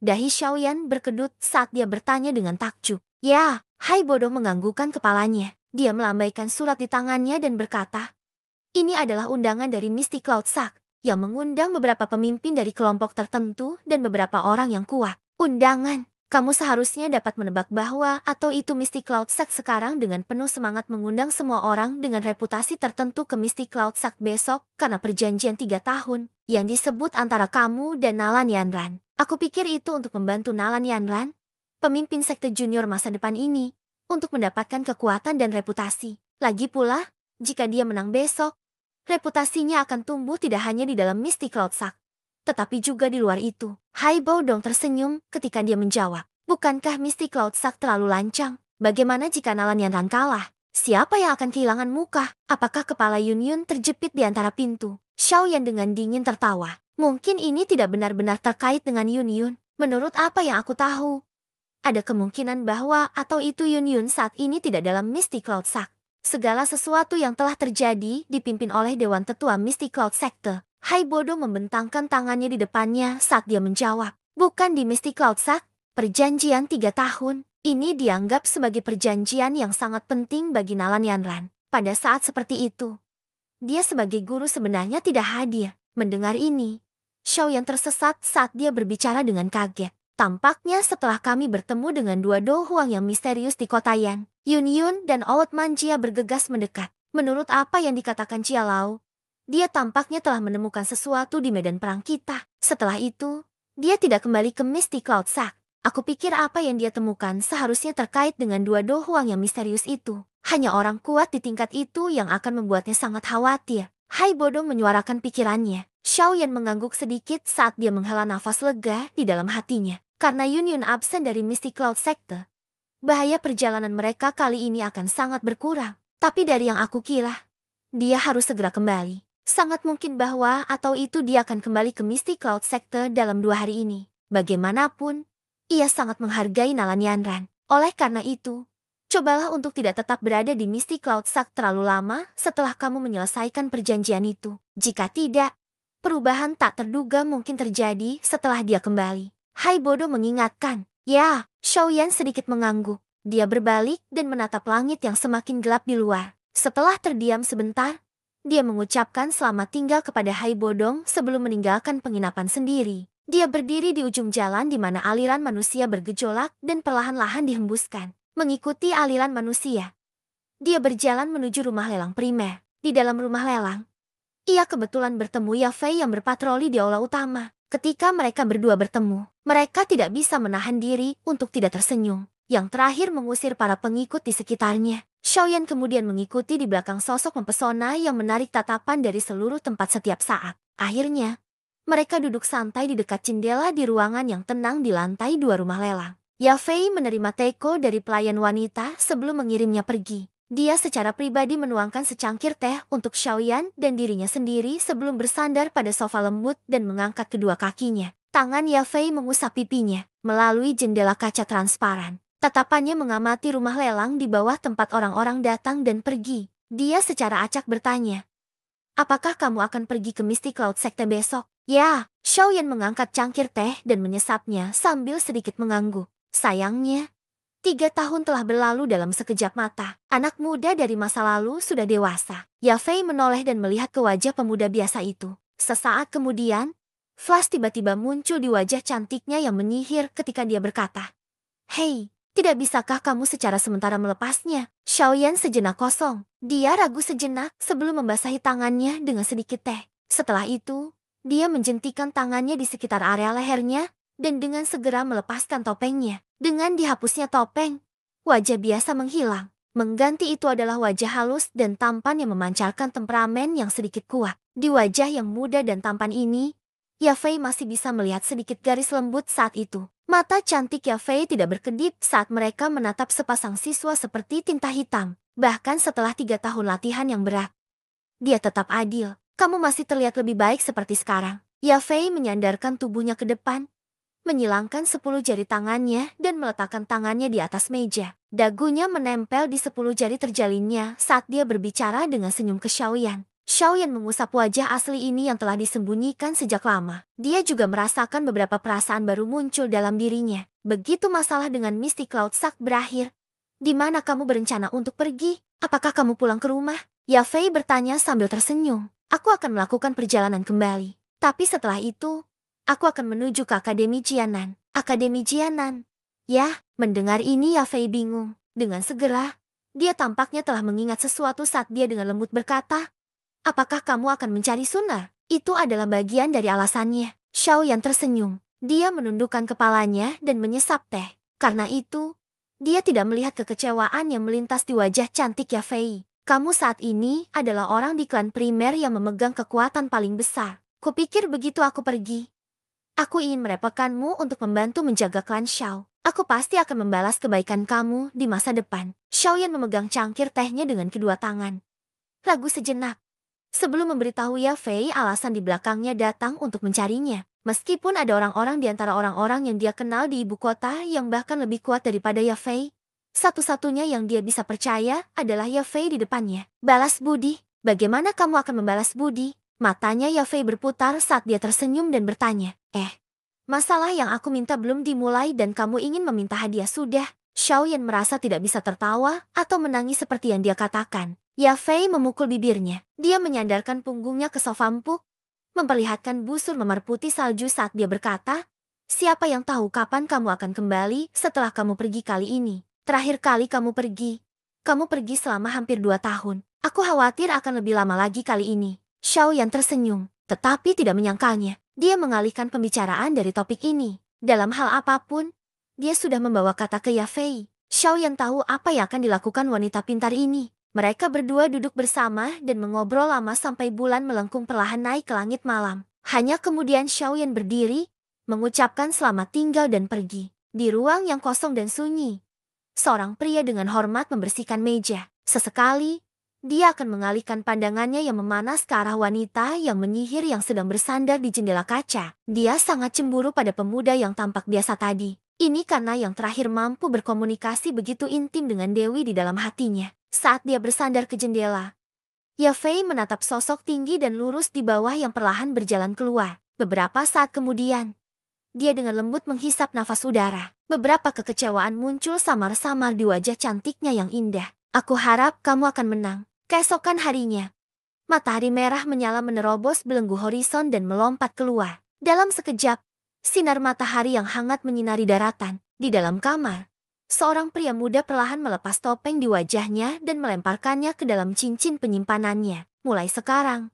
dahi Xiaoyan berkedut saat dia bertanya dengan takjub. Ya, Hai Bodong menganggukkan kepalanya. Dia melambaikan surat di tangannya dan berkata, ini adalah undangan dari Mystic Cloud Sect yang mengundang beberapa pemimpin dari kelompok tertentu dan beberapa orang yang kuat. Undangan. Kamu seharusnya dapat menebak bahwa atau itu Mystic Cloud Sect sekarang dengan penuh semangat mengundang semua orang dengan reputasi tertentu ke Mystic Cloud Sect besok karena perjanjian 3 tahun yang disebut antara kamu dan Nalan Yanran. Aku pikir itu untuk membantu Nalan Yanran, pemimpin sekte junior masa depan ini, untuk mendapatkan kekuatan dan reputasi. Lagi pula, jika dia menang besok, reputasinya akan tumbuh tidak hanya di dalam Mystic Cloud Sect, tetapi juga di luar itu. Hai Bodong tersenyum ketika dia menjawab. Bukankah Mystic Cloud Sect terlalu lancang? Bagaimana jika Nalan Yanran kalah? Siapa yang akan kehilangan muka? Apakah kepala Yun Yun terjepit di antara pintu? Xiaoyan dengan dingin tertawa. Mungkin ini tidak benar-benar terkait dengan Yun Yun. Menurut apa yang aku tahu, ada kemungkinan bahwa atau itu Yun Yun saat ini tidak dalam Mystic Cloud Sect. Segala sesuatu yang telah terjadi dipimpin oleh Dewan Tetua Mystic Cloud Sector. Hai Bodong membentangkan tangannya di depannya saat dia menjawab. Bukan di Mystic Cloud Sect, perjanjian 3 tahun. Ini dianggap sebagai perjanjian yang sangat penting bagi Nalan Yanran. Pada saat seperti itu, dia sebagai guru sebenarnya tidak hadir. Mendengar ini, Xiaoyan tersesat saat dia berbicara dengan kaget. Tampaknya setelah kami bertemu dengan dua Do Huang yang misterius di kota Yan, Yun Yun dan Ouat Manjia bergegas mendekat. Menurut apa yang dikatakan Chia Lao, dia tampaknya telah menemukan sesuatu di medan perang kita. Setelah itu, dia tidak kembali ke Mystic Cloud Sect. Aku pikir apa yang dia temukan seharusnya terkait dengan dua Do Huang yang misterius itu. Hanya orang kuat di tingkat itu yang akan membuatnya sangat khawatir. Hai Bodong menyuarakan pikirannya. Xiaoyan mengangguk sedikit saat dia menghela nafas lega di dalam hatinya. Karena Yun Yun absen dari Mystic Cloud Sector, bahaya perjalanan mereka kali ini akan sangat berkurang. Tapi dari yang aku kira, dia harus segera kembali. Sangat mungkin bahwa atau itu dia akan kembali ke Mystic Cloud Sector dalam 2 hari ini. Bagaimanapun, ia sangat menghargai Nalan Yanran. Oleh karena itu, cobalah untuk tidak tetap berada di Mystic Cloud Sect terlalu lama setelah kamu menyelesaikan perjanjian itu. Jika tidak, perubahan tak terduga mungkin terjadi setelah dia kembali. Hai Bodo mengingatkan. Ya, Xiaoyan sedikit mengangguk. Dia berbalik dan menatap langit yang semakin gelap di luar. Setelah terdiam sebentar, dia mengucapkan selamat tinggal kepada Hai Bodong sebelum meninggalkan penginapan sendiri. Dia berdiri di ujung jalan di mana aliran manusia bergejolak dan perlahan-lahan dihembuskan. Mengikuti aliran manusia, dia berjalan menuju rumah lelang primer. Di dalam rumah lelang, Ia kebetulan bertemu Yafei yang berpatroli di aula utama. Ketika mereka berdua bertemu, mereka tidak bisa menahan diri untuk tidak tersenyum. Yang terakhir mengusir para pengikut di sekitarnya. Xiaoyan kemudian mengikuti di belakang sosok mempesona yang menarik tatapan dari seluruh tempat setiap saat. Akhirnya, mereka duduk santai di dekat jendela di ruangan yang tenang di lantai 2 rumah lelang. Yafei menerima teko dari pelayan wanita sebelum mengirimnya pergi. Dia secara pribadi menuangkan secangkir teh untuk Xiaoyan dan dirinya sendiri sebelum bersandar pada sofa lembut dan mengangkat kedua kakinya. Tangan Yafei mengusap pipinya melalui jendela kaca transparan. Tatapannya mengamati rumah lelang di bawah tempat orang-orang datang dan pergi. Dia secara acak bertanya, "Apakah kamu akan pergi ke Misty Cloud Sekte besok?" "Ya." Xiaoyan mengangkat cangkir teh dan menyesapnya sambil sedikit mengangguk. Sayangnya, 3 tahun telah berlalu dalam sekejap mata. Anak muda dari masa lalu sudah dewasa. Yafei menoleh dan melihat ke wajah pemuda biasa itu. Sesaat kemudian, flash tiba-tiba muncul di wajah cantiknya yang menyihir ketika dia berkata, "Hei, tidak bisakah kamu secara sementara melepasnya?" Xiaoyan sejenak kosong. Dia ragu sejenak sebelum membasahi tangannya dengan sedikit teh. Setelah itu, dia menjentikan tangannya di sekitar area lehernya dan dengan segera melepaskan topengnya. Dengan dihapusnya topeng, wajah biasa menghilang. Mengganti itu adalah wajah halus dan tampan yang memancarkan temperamen yang sedikit kuat. Di wajah yang muda dan tampan ini, Yafei masih bisa melihat sedikit garis lembut saat itu. Mata cantik Yafei tidak berkedip saat mereka menatap sepasang siswa seperti tinta hitam. Bahkan setelah 3 tahun latihan yang berat, dia tetap adil. "Kamu masih terlihat lebih baik seperti sekarang." Yafei menyandarkan tubuhnya ke depan, menyilangkan 10 jari tangannya dan meletakkan tangannya di atas meja. Dagunya menempel di 10 jari terjalinnya saat dia berbicara dengan senyum ke Xiaoyan. Xiaoyan mengusap wajah asli ini yang telah disembunyikan sejak lama. Dia juga merasakan beberapa perasaan baru muncul dalam dirinya. Begitu masalah dengan Misty Cloud Sak berakhir, "Di mana kamu berencana untuk pergi? Apakah kamu pulang ke rumah?" Yafei bertanya sambil tersenyum. "Aku akan melakukan perjalanan kembali. Tapi setelah itu, aku akan menuju ke Akademi Jianan." "Akademi Jianan?" Ya, mendengar ini Yafei bingung. Dengan segera, dia tampaknya telah mengingat sesuatu saat dia dengan lembut berkata, "Apakah kamu akan mencari Sunar?" Itu adalah bagian dari alasannya. Xiaoyan tersenyum. Dia menundukkan kepalanya dan menyesap teh. Karena itu, dia tidak melihat kekecewaan yang melintas di wajah cantik Yafei. "Kamu saat ini adalah orang di klan primer yang memegang kekuatan paling besar. Kupikir begitu aku pergi, aku ingin merepotkanmu untuk membantu menjaga klan Xiao. Aku pasti akan membalas kebaikan kamu di masa depan." Xiaoyan memegang cangkir tehnya dengan kedua tangan. Ragu sejenak sebelum memberitahu Yafei alasan di belakangnya datang untuk mencarinya. Meskipun ada orang-orang di antara orang-orang yang dia kenal di ibu kota yang bahkan lebih kuat daripada Yafei, satu-satunya yang dia bisa percaya adalah Yafei di depannya. "Balas budi? Bagaimana kamu akan membalas budi?" Matanya Yafei berputar saat dia tersenyum dan bertanya, "Masalah yang aku minta belum dimulai dan kamu ingin meminta hadiah sudah?" Xiaoyan merasa tidak bisa tertawa atau menangis seperti yang dia katakan. Yafei memukul bibirnya. Dia menyandarkan punggungnya ke sofa empuk, memperlihatkan busur memar putih salju saat dia berkata, "Siapa yang tahu kapan kamu akan kembali setelah kamu pergi kali ini? Terakhir kali kamu pergi selama hampir 2 tahun. Aku khawatir akan lebih lama lagi kali ini." Xiaoyan tersenyum, tetapi tidak menyangkalnya. Dia mengalihkan pembicaraan dari topik ini. Dalam hal apapun, dia sudah membawa kata ke Yafei. Xiaoyan tahu apa yang akan dilakukan wanita pintar ini. Mereka berdua duduk bersama dan mengobrol lama sampai bulan melengkung perlahan naik ke langit malam. Hanya kemudian Xiaoyan berdiri, mengucapkan selamat tinggal dan pergi. Di ruang yang kosong dan sunyi, seorang pria dengan hormat membersihkan meja. Sesekali, dia akan mengalihkan pandangannya yang memanas ke arah wanita yang menyihir yang sedang bersandar di jendela kaca. Dia sangat cemburu pada pemuda yang tampak biasa tadi. Ini karena yang terakhir mampu berkomunikasi begitu intim dengan Dewi di dalam hatinya. Saat dia bersandar ke jendela, Yafei menatap sosok tinggi dan lurus di bawah yang perlahan berjalan keluar. Beberapa saat kemudian, dia dengan lembut menghisap nafas udara. Beberapa kekecewaan muncul samar-samar di wajah cantiknya yang indah. "Aku harap kamu akan menang." Keesokan harinya, matahari merah menyala menerobos belenggu horizon dan melompat keluar. Dalam sekejap, sinar matahari yang hangat menyinari daratan. Di dalam kamar, seorang pria muda perlahan melepas topeng di wajahnya dan melemparkannya ke dalam cincin penyimpanannya. "Mulai sekarang,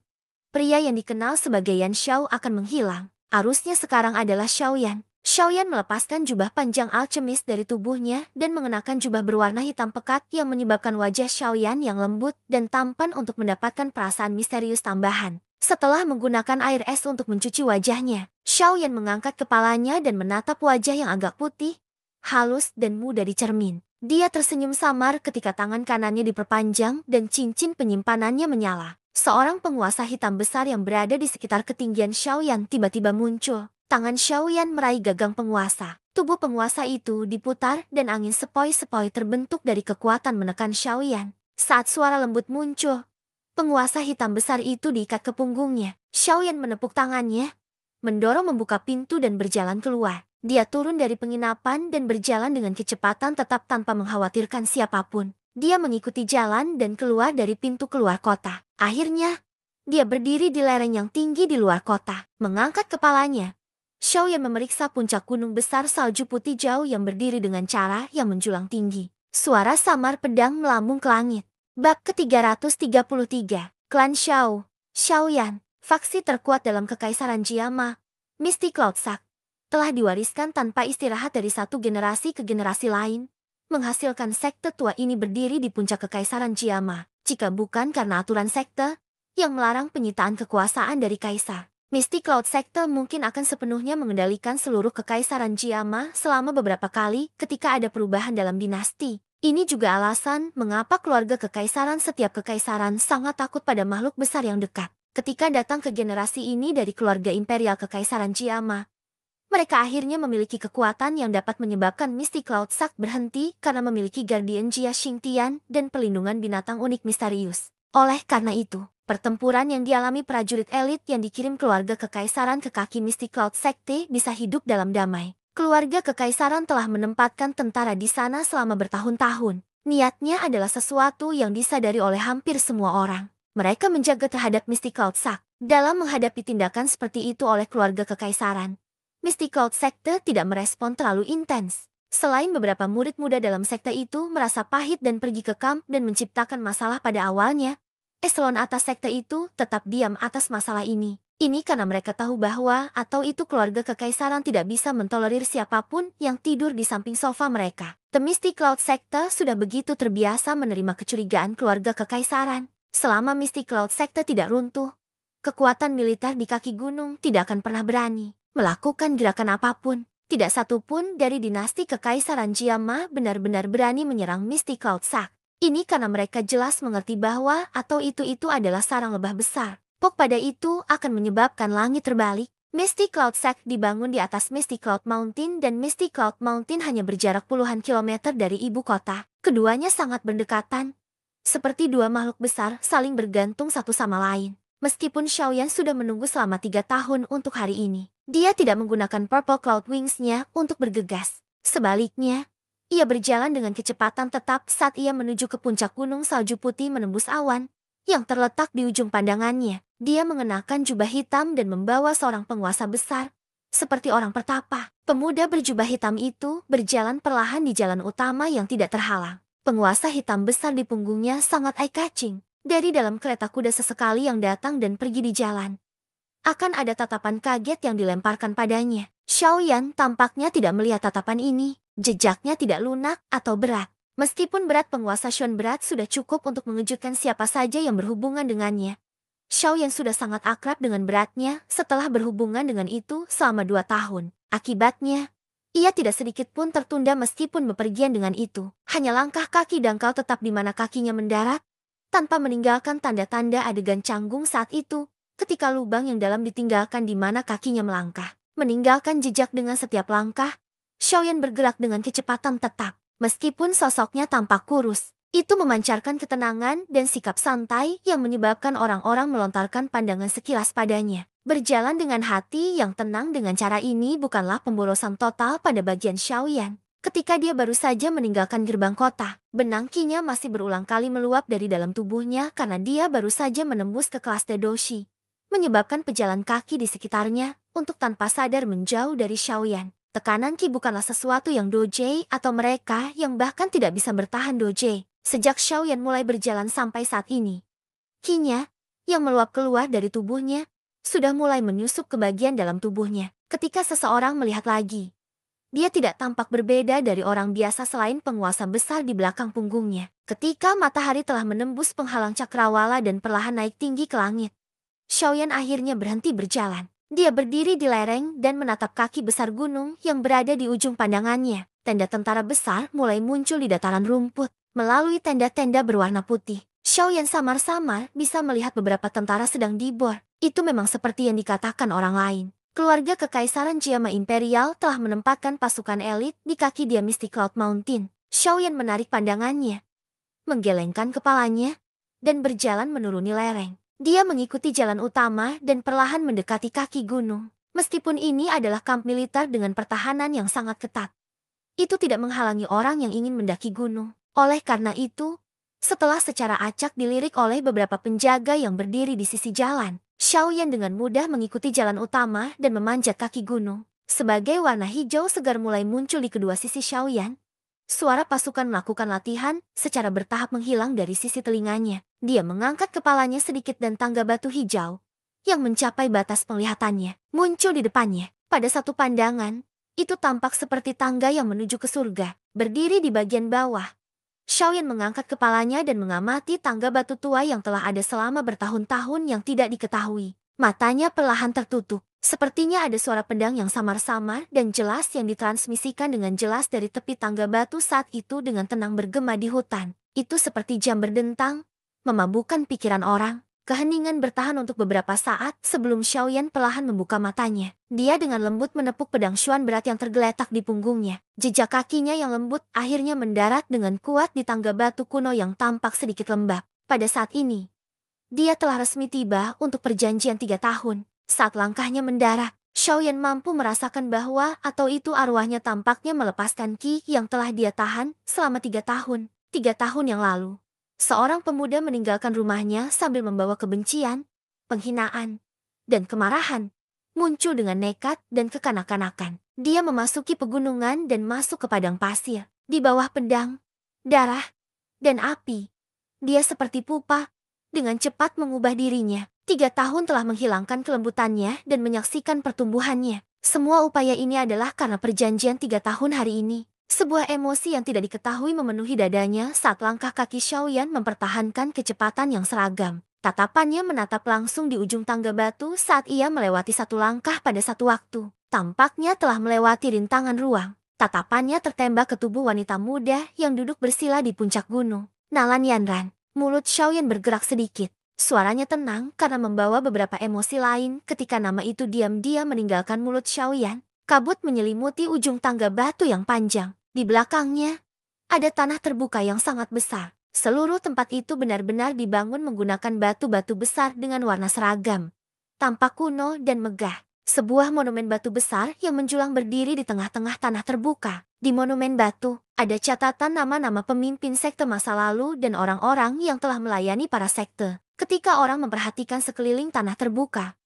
pria yang dikenal sebagai Yan Xiao akan menghilang. Arusnya sekarang adalah Xiaoyan. Xiaoyan melepaskan jubah panjang alchemis dari tubuhnya dan mengenakan jubah berwarna hitam pekat yang menyebabkan wajah Xiaoyan yang lembut dan tampan untuk mendapatkan perasaan misterius tambahan. Setelah menggunakan air es untuk mencuci wajahnya, Xiaoyan mengangkat kepalanya dan menatap wajah yang agak putih, halus dan mudah dicermin. Dia tersenyum samar ketika tangan kanannya diperpanjang dan cincin penyimpanannya menyala. Seorang penguasa hitam besar yang berada di sekitar ketinggian Xiaoyan tiba-tiba muncul. Tangan Xiaoyan meraih gagang penguasa. Tubuh penguasa itu diputar dan angin sepoi-sepoi terbentuk dari kekuatan menekan Xiaoyan. Saat suara lembut muncul, penguasa hitam besar itu diikat ke punggungnya. Xiaoyan menepuk tangannya, mendorong membuka pintu dan berjalan keluar. Dia turun dari penginapan dan berjalan dengan kecepatan tetap tanpa mengkhawatirkan siapapun. Dia mengikuti jalan dan keluar dari pintu keluar kota. Akhirnya, dia berdiri di lereng yang tinggi di luar kota. Mengangkat kepalanya, Xiaoyan memeriksa puncak gunung besar salju putih jauh yang berdiri dengan cara yang menjulang tinggi. Suara samar pedang melambung ke langit. Bab ke-333, Klan Xiao. Xiaoyan, faksi terkuat dalam Kekaisaran Jiama, Misty Cloud Sack, telah diwariskan tanpa istirahat dari satu generasi ke generasi lain, menghasilkan sekte tua ini berdiri di puncak Kekaisaran Jiama. Jika bukan karena aturan sekte yang melarang penyitaan kekuasaan dari kaisar, Misty Cloud Sekte mungkin akan sepenuhnya mengendalikan seluruh Kekaisaran Jiama selama beberapa kali ketika ada perubahan dalam dinasti. Ini juga alasan mengapa keluarga kekaisaran setiap kekaisaran sangat takut pada makhluk besar yang dekat. Ketika datang ke generasi ini dari keluarga imperial Kekaisaran Jiama, mereka akhirnya memiliki kekuatan yang dapat menyebabkan Misty Cloud Sack berhenti karena memiliki Guardian Jia Xingtian dan pelindungan binatang unik misterius. Oleh karena itu, pertempuran yang dialami prajurit elit yang dikirim keluarga kekaisaran ke kaki Misty Cloud Sekte bisa hidup dalam damai. Keluarga kekaisaran telah menempatkan tentara di sana selama bertahun-tahun. Niatnya adalah sesuatu yang disadari oleh hampir semua orang. Mereka menjaga terhadap Misty Cloud Sack. Dalam menghadapi tindakan seperti itu oleh keluarga kekaisaran, Misty Cloud Sekte tidak merespon terlalu intens. Selain beberapa murid muda dalam sekte itu merasa pahit dan pergi ke kamp dan menciptakan masalah pada awalnya, eselon atas sekte itu tetap diam atas masalah ini. Ini karena mereka tahu bahwa atau itu keluarga kekaisaran tidak bisa mentolerir siapapun yang tidur di samping sofa mereka. The Misty Cloud Sekte sudah begitu terbiasa menerima kecurigaan keluarga kekaisaran. Selama Misty Cloud Sekte tidak runtuh, kekuatan militer di kaki gunung tidak akan pernah berani melakukan gerakan apapun. Tidak satu pun dari dinasti Kekaisaran Jiama benar-benar berani menyerang Misty Cloud Sack. Ini karena mereka jelas mengerti bahwa atau itu adalah sarang lebah besar. Pok pada itu akan menyebabkan langit terbalik. Misty Cloud Sack dibangun di atas Misty Cloud Mountain dan Misty Cloud Mountain hanya berjarak puluhan kilometer dari ibu kota. Keduanya sangat berdekatan, seperti dua makhluk besar saling bergantung satu sama lain. Meskipun Xiaoyan sudah menunggu selama 3 tahun untuk hari ini, dia tidak menggunakan Purple Cloud Wings-nya untuk bergegas. Sebaliknya, ia berjalan dengan kecepatan tetap saat ia menuju ke puncak gunung salju putih menembus awan yang terletak di ujung pandangannya. Dia mengenakan jubah hitam dan membawa seorang penguasa besar, seperti orang pertapa. Pemuda berjubah hitam itu berjalan perlahan di jalan utama yang tidak terhalang. Penguasa hitam besar di punggungnya sangat eye-catching. Dari dalam kereta kuda sesekali yang datang dan pergi di jalan, akan ada tatapan kaget yang dilemparkan padanya. Xiaoyan tampaknya tidak melihat tatapan ini. Jejaknya tidak lunak atau berat. Meskipun berat penguasa Shun berat sudah cukup untuk mengejutkan siapa saja yang berhubungan dengannya, Xiaoyan sudah sangat akrab dengan beratnya setelah berhubungan dengan itu selama 2 tahun. Akibatnya, ia tidak sedikit pun tertunda meskipun bepergian dengan itu. Hanya langkah kaki dangkal tetap di mana kakinya mendarat, tanpa meninggalkan tanda-tanda adegan canggung saat itu, ketika lubang yang dalam ditinggalkan di mana kakinya melangkah. Meninggalkan jejak dengan setiap langkah, Xiaoyan bergerak dengan kecepatan tetap. Meskipun sosoknya tampak kurus, itu memancarkan ketenangan dan sikap santai yang menyebabkan orang-orang melontarkan pandangan sekilas padanya. Berjalan dengan hati yang tenang dengan cara ini bukanlah pemborosan total pada bagian Xiaoyan. Ketika dia baru saja meninggalkan gerbang kota, benang qi-nya masih berulang kali meluap dari dalam tubuhnya karena dia baru saja menembus ke kelas Tedoshi, menyebabkan pejalan kaki di sekitarnya untuk tanpa sadar menjauh dari Xiaoyan. Tekanan qi bukanlah sesuatu yang dojei atau mereka yang bahkan tidak bisa bertahan dojei. Sejak Xiaoyan mulai berjalan sampai saat ini, qi-nya yang meluap keluar dari tubuhnya sudah mulai menyusup ke bagian dalam tubuhnya. Ketika seseorang melihat lagi, dia tidak tampak berbeda dari orang biasa selain penguasa besar di belakang punggungnya. Ketika matahari telah menembus penghalang cakrawala dan perlahan naik tinggi ke langit, Xiaoyan akhirnya berhenti berjalan. Dia berdiri di lereng dan menatap kaki besar gunung yang berada di ujung pandangannya. Tenda tentara besar mulai muncul di dataran rumput. Melalui tenda-tenda berwarna putih, Xiaoyan samar-samar bisa melihat beberapa tentara sedang dibor. Itu memang seperti yang dikatakan orang lain. Keluarga Kekaisaran Jiama Imperial telah menempatkan pasukan elit di kaki dia Misty Cloud Mountain. Xiaoyan menarik pandangannya, menggelengkan kepalanya, dan berjalan menuruni lereng. Dia mengikuti jalan utama dan perlahan mendekati kaki gunung. Meskipun ini adalah kamp militer dengan pertahanan yang sangat ketat, itu tidak menghalangi orang yang ingin mendaki gunung. Oleh karena itu, setelah secara acak dilirik oleh beberapa penjaga yang berdiri di sisi jalan, Xiaoyan dengan mudah mengikuti jalan utama dan memanjat kaki gunung. Sebagai warna hijau segar mulai muncul di kedua sisi Xiaoyan, suara pasukan melakukan latihan secara bertahap menghilang dari sisi telinganya. Dia mengangkat kepalanya sedikit dan tangga batu hijau yang mencapai batas penglihatannya muncul di depannya. Pada satu pandangan, itu tampak seperti tangga yang menuju ke surga. Berdiri di bagian bawah, Xiaoyan mengangkat kepalanya dan mengamati tangga batu tua yang telah ada selama bertahun-tahun yang tidak diketahui. Matanya perlahan tertutup. Sepertinya ada suara pedang yang samar-samar dan jelas yang ditransmisikan dengan jelas dari tepi tangga batu saat itu dengan tenang bergema di hutan. Itu seperti jam berdentang, memabukkan pikiran orang. Keheningan bertahan untuk beberapa saat sebelum Xiaoyan perlahan membuka matanya. Dia dengan lembut menepuk pedang Xuan berat yang tergeletak di punggungnya. Jejak kakinya yang lembut akhirnya mendarat dengan kuat di tangga batu kuno yang tampak sedikit lembab. Pada saat ini, dia telah resmi tiba untuk perjanjian 3 tahun. Saat langkahnya mendarat, Xiaoyan mampu merasakan bahwa atau itu arwahnya tampaknya melepaskan ki yang telah dia tahan selama 3 tahun. 3 tahun yang lalu, seorang pemuda meninggalkan rumahnya sambil membawa kebencian, penghinaan, dan kemarahan. Muncul dengan nekat dan kekanak-kanakan. Dia memasuki pegunungan dan masuk ke padang pasir. Di bawah pedang, darah, dan api, dia seperti pupa, dengan cepat mengubah dirinya. 3 tahun telah menghilangkan kelembutannya dan menyaksikan pertumbuhannya. Semua upaya ini adalah karena perjanjian 3 tahun hari ini. Sebuah emosi yang tidak diketahui memenuhi dadanya saat langkah kaki Xiaoyan mempertahankan kecepatan yang seragam. Tatapannya menatap langsung di ujung tangga batu saat ia melewati satu langkah pada satu waktu. Tampaknya telah melewati rintangan ruang. Tatapannya tertembak ke tubuh wanita muda yang duduk bersila di puncak gunung. Nalan Yanran. Mulut Xiaoyan bergerak sedikit. Suaranya tenang karena membawa beberapa emosi lain ketika nama itu diam-diam meninggalkan mulut Xiaoyan. Kabut menyelimuti ujung tangga batu yang panjang. Di belakangnya, ada tanah terbuka yang sangat besar. Seluruh tempat itu benar-benar dibangun menggunakan batu-batu besar dengan warna seragam. Tampak kuno dan megah. Sebuah monumen batu besar yang menjulang berdiri di tengah-tengah tanah terbuka. Di monumen batu, ada catatan nama-nama pemimpin sekte masa lalu dan orang-orang yang telah melayani para sekte. Ketika orang memperhatikan sekeliling tanah terbuka,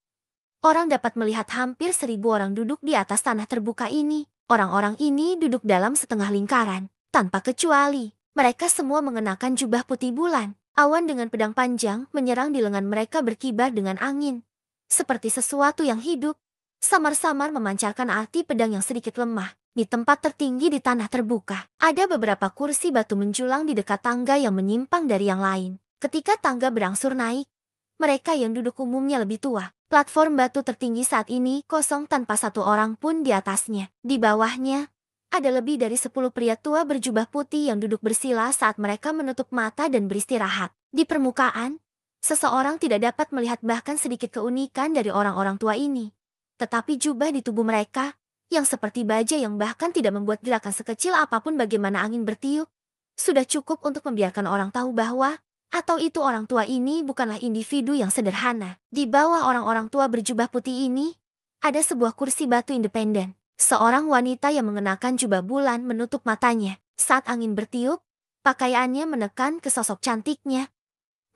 orang dapat melihat hampir 1.000 orang duduk di atas tanah terbuka ini. Orang-orang ini duduk dalam setengah lingkaran, tanpa kecuali. Mereka semua mengenakan jubah putih bulan. Awan dengan pedang panjang menyerang di lengan mereka berkibar dengan angin. Seperti sesuatu yang hidup, samar-samar memancarkan arti pedang yang sedikit lemah. Di tempat tertinggi di tanah terbuka, ada beberapa kursi batu menjulang di dekat tangga yang menyimpang dari yang lain. Ketika tangga berangsur naik, mereka yang duduk umumnya lebih tua. Platform batu tertinggi saat ini kosong tanpa satu orang pun di atasnya. Di bawahnya, ada lebih dari 10 pria tua berjubah putih yang duduk bersila saat mereka menutup mata dan beristirahat. Di permukaan, seseorang tidak dapat melihat bahkan sedikit keunikan dari orang-orang tua ini. Tetapi jubah di tubuh mereka, yang seperti baja yang bahkan tidak membuat gerakan sekecil apapun bagaimana angin bertiup, sudah cukup untuk membiarkan orang tahu bahwa atau itu orang tua ini bukanlah individu yang sederhana. Di bawah orang-orang tua berjubah putih ini, ada sebuah kursi batu independen. Seorang wanita yang mengenakan jubah bulan menutup matanya. Saat angin bertiup, pakaiannya menekan ke sosok cantiknya,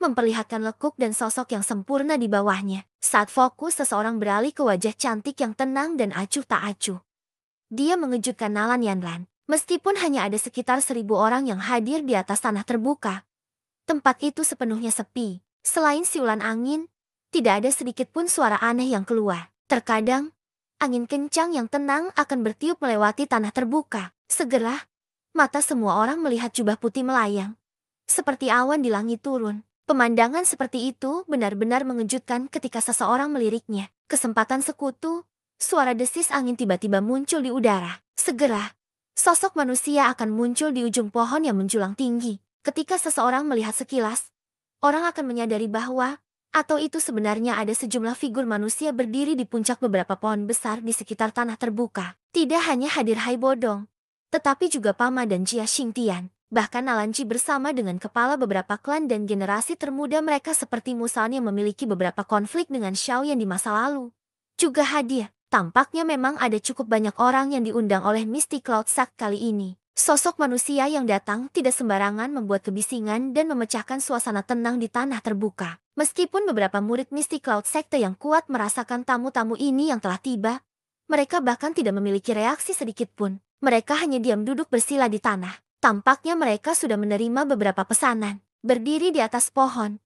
memperlihatkan lekuk dan sosok yang sempurna di bawahnya. Saat fokus seseorang beralih ke wajah cantik yang tenang dan acuh tak acuh. Dia mengejutkan Nalan Yanran. Meskipun hanya ada sekitar 1.000 orang yang hadir di atas tanah terbuka, tempat itu sepenuhnya sepi. Selain siulan angin, tidak ada sedikit pun suara aneh yang keluar. Terkadang, angin kencang yang tenang akan bertiup melewati tanah terbuka. Segera, mata semua orang melihat jubah putih melayang. Seperti awan di langit turun. Pemandangan seperti itu benar-benar mengejutkan ketika seseorang meliriknya. Kesempatan sekutu, suara desis angin tiba-tiba muncul di udara. Segera, sosok manusia akan muncul di ujung pohon yang menjulang tinggi. Ketika seseorang melihat sekilas, orang akan menyadari bahwa, atau itu sebenarnya ada sejumlah figur manusia berdiri di puncak beberapa pohon besar di sekitar tanah terbuka. Tidak hanya hadir Hai Bodong, tetapi juga Pama dan Jia Xingtian. Bahkan Nalanji bersama dengan kepala beberapa klan dan generasi termuda mereka seperti Musan yang memiliki beberapa konflik dengan Xiaoyan di masa lalu. Juga hadir. Tampaknya memang ada cukup banyak orang yang diundang oleh Misty Cloud Sect kali ini. Sosok manusia yang datang tidak sembarangan membuat kebisingan dan memecahkan suasana tenang di tanah terbuka. Meskipun beberapa murid Misty Cloud Sekte yang kuat merasakan tamu-tamu ini yang telah tiba, mereka bahkan tidak memiliki reaksi sedikit pun. Mereka hanya diam duduk bersila di tanah. Tampaknya mereka sudah menerima beberapa pesanan. Berdiri di atas pohon,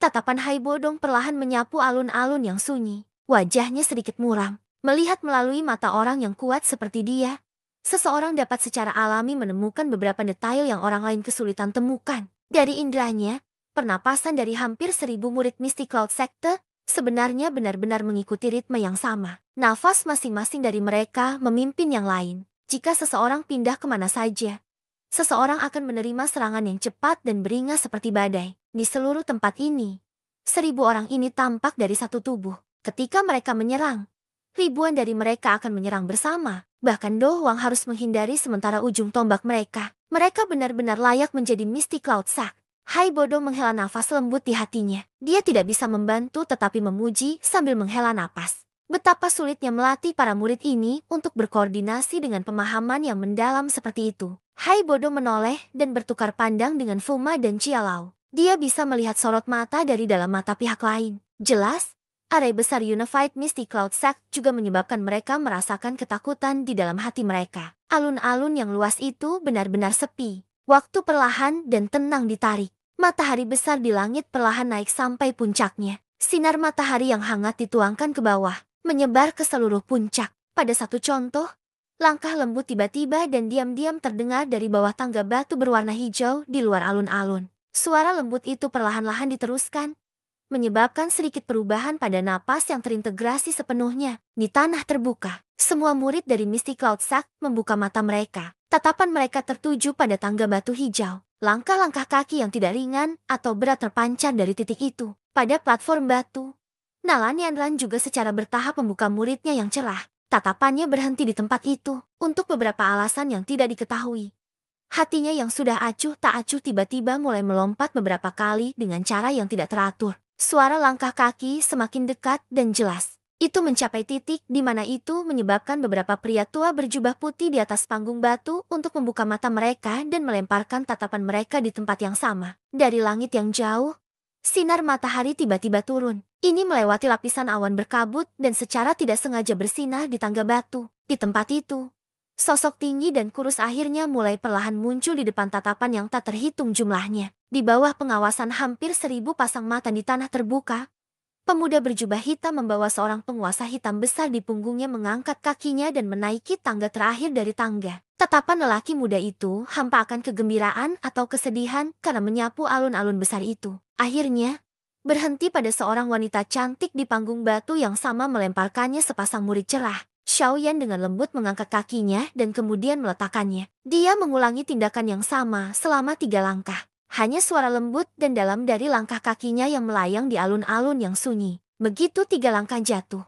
tatapan Hai Bodong perlahan menyapu alun-alun yang sunyi. Wajahnya sedikit muram. Melihat melalui mata orang yang kuat seperti dia, seseorang dapat secara alami menemukan beberapa detail yang orang lain kesulitan temukan. Dari indranya, pernapasan dari hampir 1000 murid Misty Cloud Sekte sebenarnya benar-benar mengikuti ritme yang sama. Nafas masing-masing dari mereka memimpin yang lain. Jika seseorang pindah kemana saja, seseorang akan menerima serangan yang cepat dan beringas seperti badai. Di seluruh tempat ini, 1000 orang ini tampak dari satu tubuh. Ketika mereka menyerang, ribuan dari mereka akan menyerang bersama. Bahkan Do Huang harus menghindari sementara ujung tombak mereka. Mereka benar-benar layak menjadi Misty Cloud Sect. Hai Bodong menghela nafas lembut di hatinya. Dia tidak bisa membantu tetapi memuji sambil menghela napas. Betapa sulitnya melatih para murid ini untuk berkoordinasi dengan pemahaman yang mendalam seperti itu. Hai Bodong menoleh dan bertukar pandang dengan Fuma dan Cialau. Dia bisa melihat sorot mata dari dalam mata pihak lain. Jelas, arai besar Unified Misty Cloud Sect juga menyebabkan mereka merasakan ketakutan di dalam hati mereka. Alun-alun yang luas itu benar-benar sepi. Waktu perlahan dan tenang ditarik. Matahari besar di langit perlahan naik sampai puncaknya. Sinar matahari yang hangat dituangkan ke bawah, menyebar ke seluruh puncak. Pada satu contoh, langkah lembut tiba-tiba dan diam-diam terdengar dari bawah tangga batu berwarna hijau di luar alun-alun. Suara lembut itu perlahan-lahan diteruskan, menyebabkan sedikit perubahan pada napas yang terintegrasi sepenuhnya. Di tanah terbuka, semua murid dari Misty Cloud Sect membuka mata mereka. Tatapan mereka tertuju pada tangga batu hijau. Langkah-langkah kaki yang tidak ringan atau berat terpancar dari titik itu. Pada platform batu, Nalan Yanran juga secara bertahap membuka muridnya yang cerah. Tatapannya berhenti di tempat itu untuk beberapa alasan yang tidak diketahui. Hatinya yang sudah acuh tak acuh tiba-tiba mulai melompat beberapa kali dengan cara yang tidak teratur. Suara langkah kaki semakin dekat dan jelas. Itu mencapai titik di mana itu menyebabkan beberapa pria tua berjubah putih di atas panggung batu untuk membuka mata mereka dan melemparkan tatapan mereka di tempat yang sama. Dari langit yang jauh, sinar matahari tiba-tiba turun. Ini melewati lapisan awan berkabut dan secara tidak sengaja bersinar di tangga batu. Di tempat itu, sosok tinggi dan kurus akhirnya mulai perlahan muncul di depan tatapan yang tak terhitung jumlahnya. Di bawah pengawasan hampir 1000 pasang mata di tanah terbuka, pemuda berjubah hitam membawa seorang penguasa hitam besar di punggungnya mengangkat kakinya dan menaiki tangga terakhir dari tangga. Tatapan lelaki muda itu hampa akan kegembiraan atau kesedihan karena menyapu alun-alun besar itu. Akhirnya, berhenti pada seorang wanita cantik di panggung batu yang sama melemparkannya sepasang murid cerah. Xiaoyan dengan lembut mengangkat kakinya dan kemudian meletakkannya. Dia mengulangi tindakan yang sama selama 3 langkah. Hanya suara lembut dan dalam dari langkah kakinya yang melayang di alun-alun yang sunyi. Begitu 3 langkah jatuh,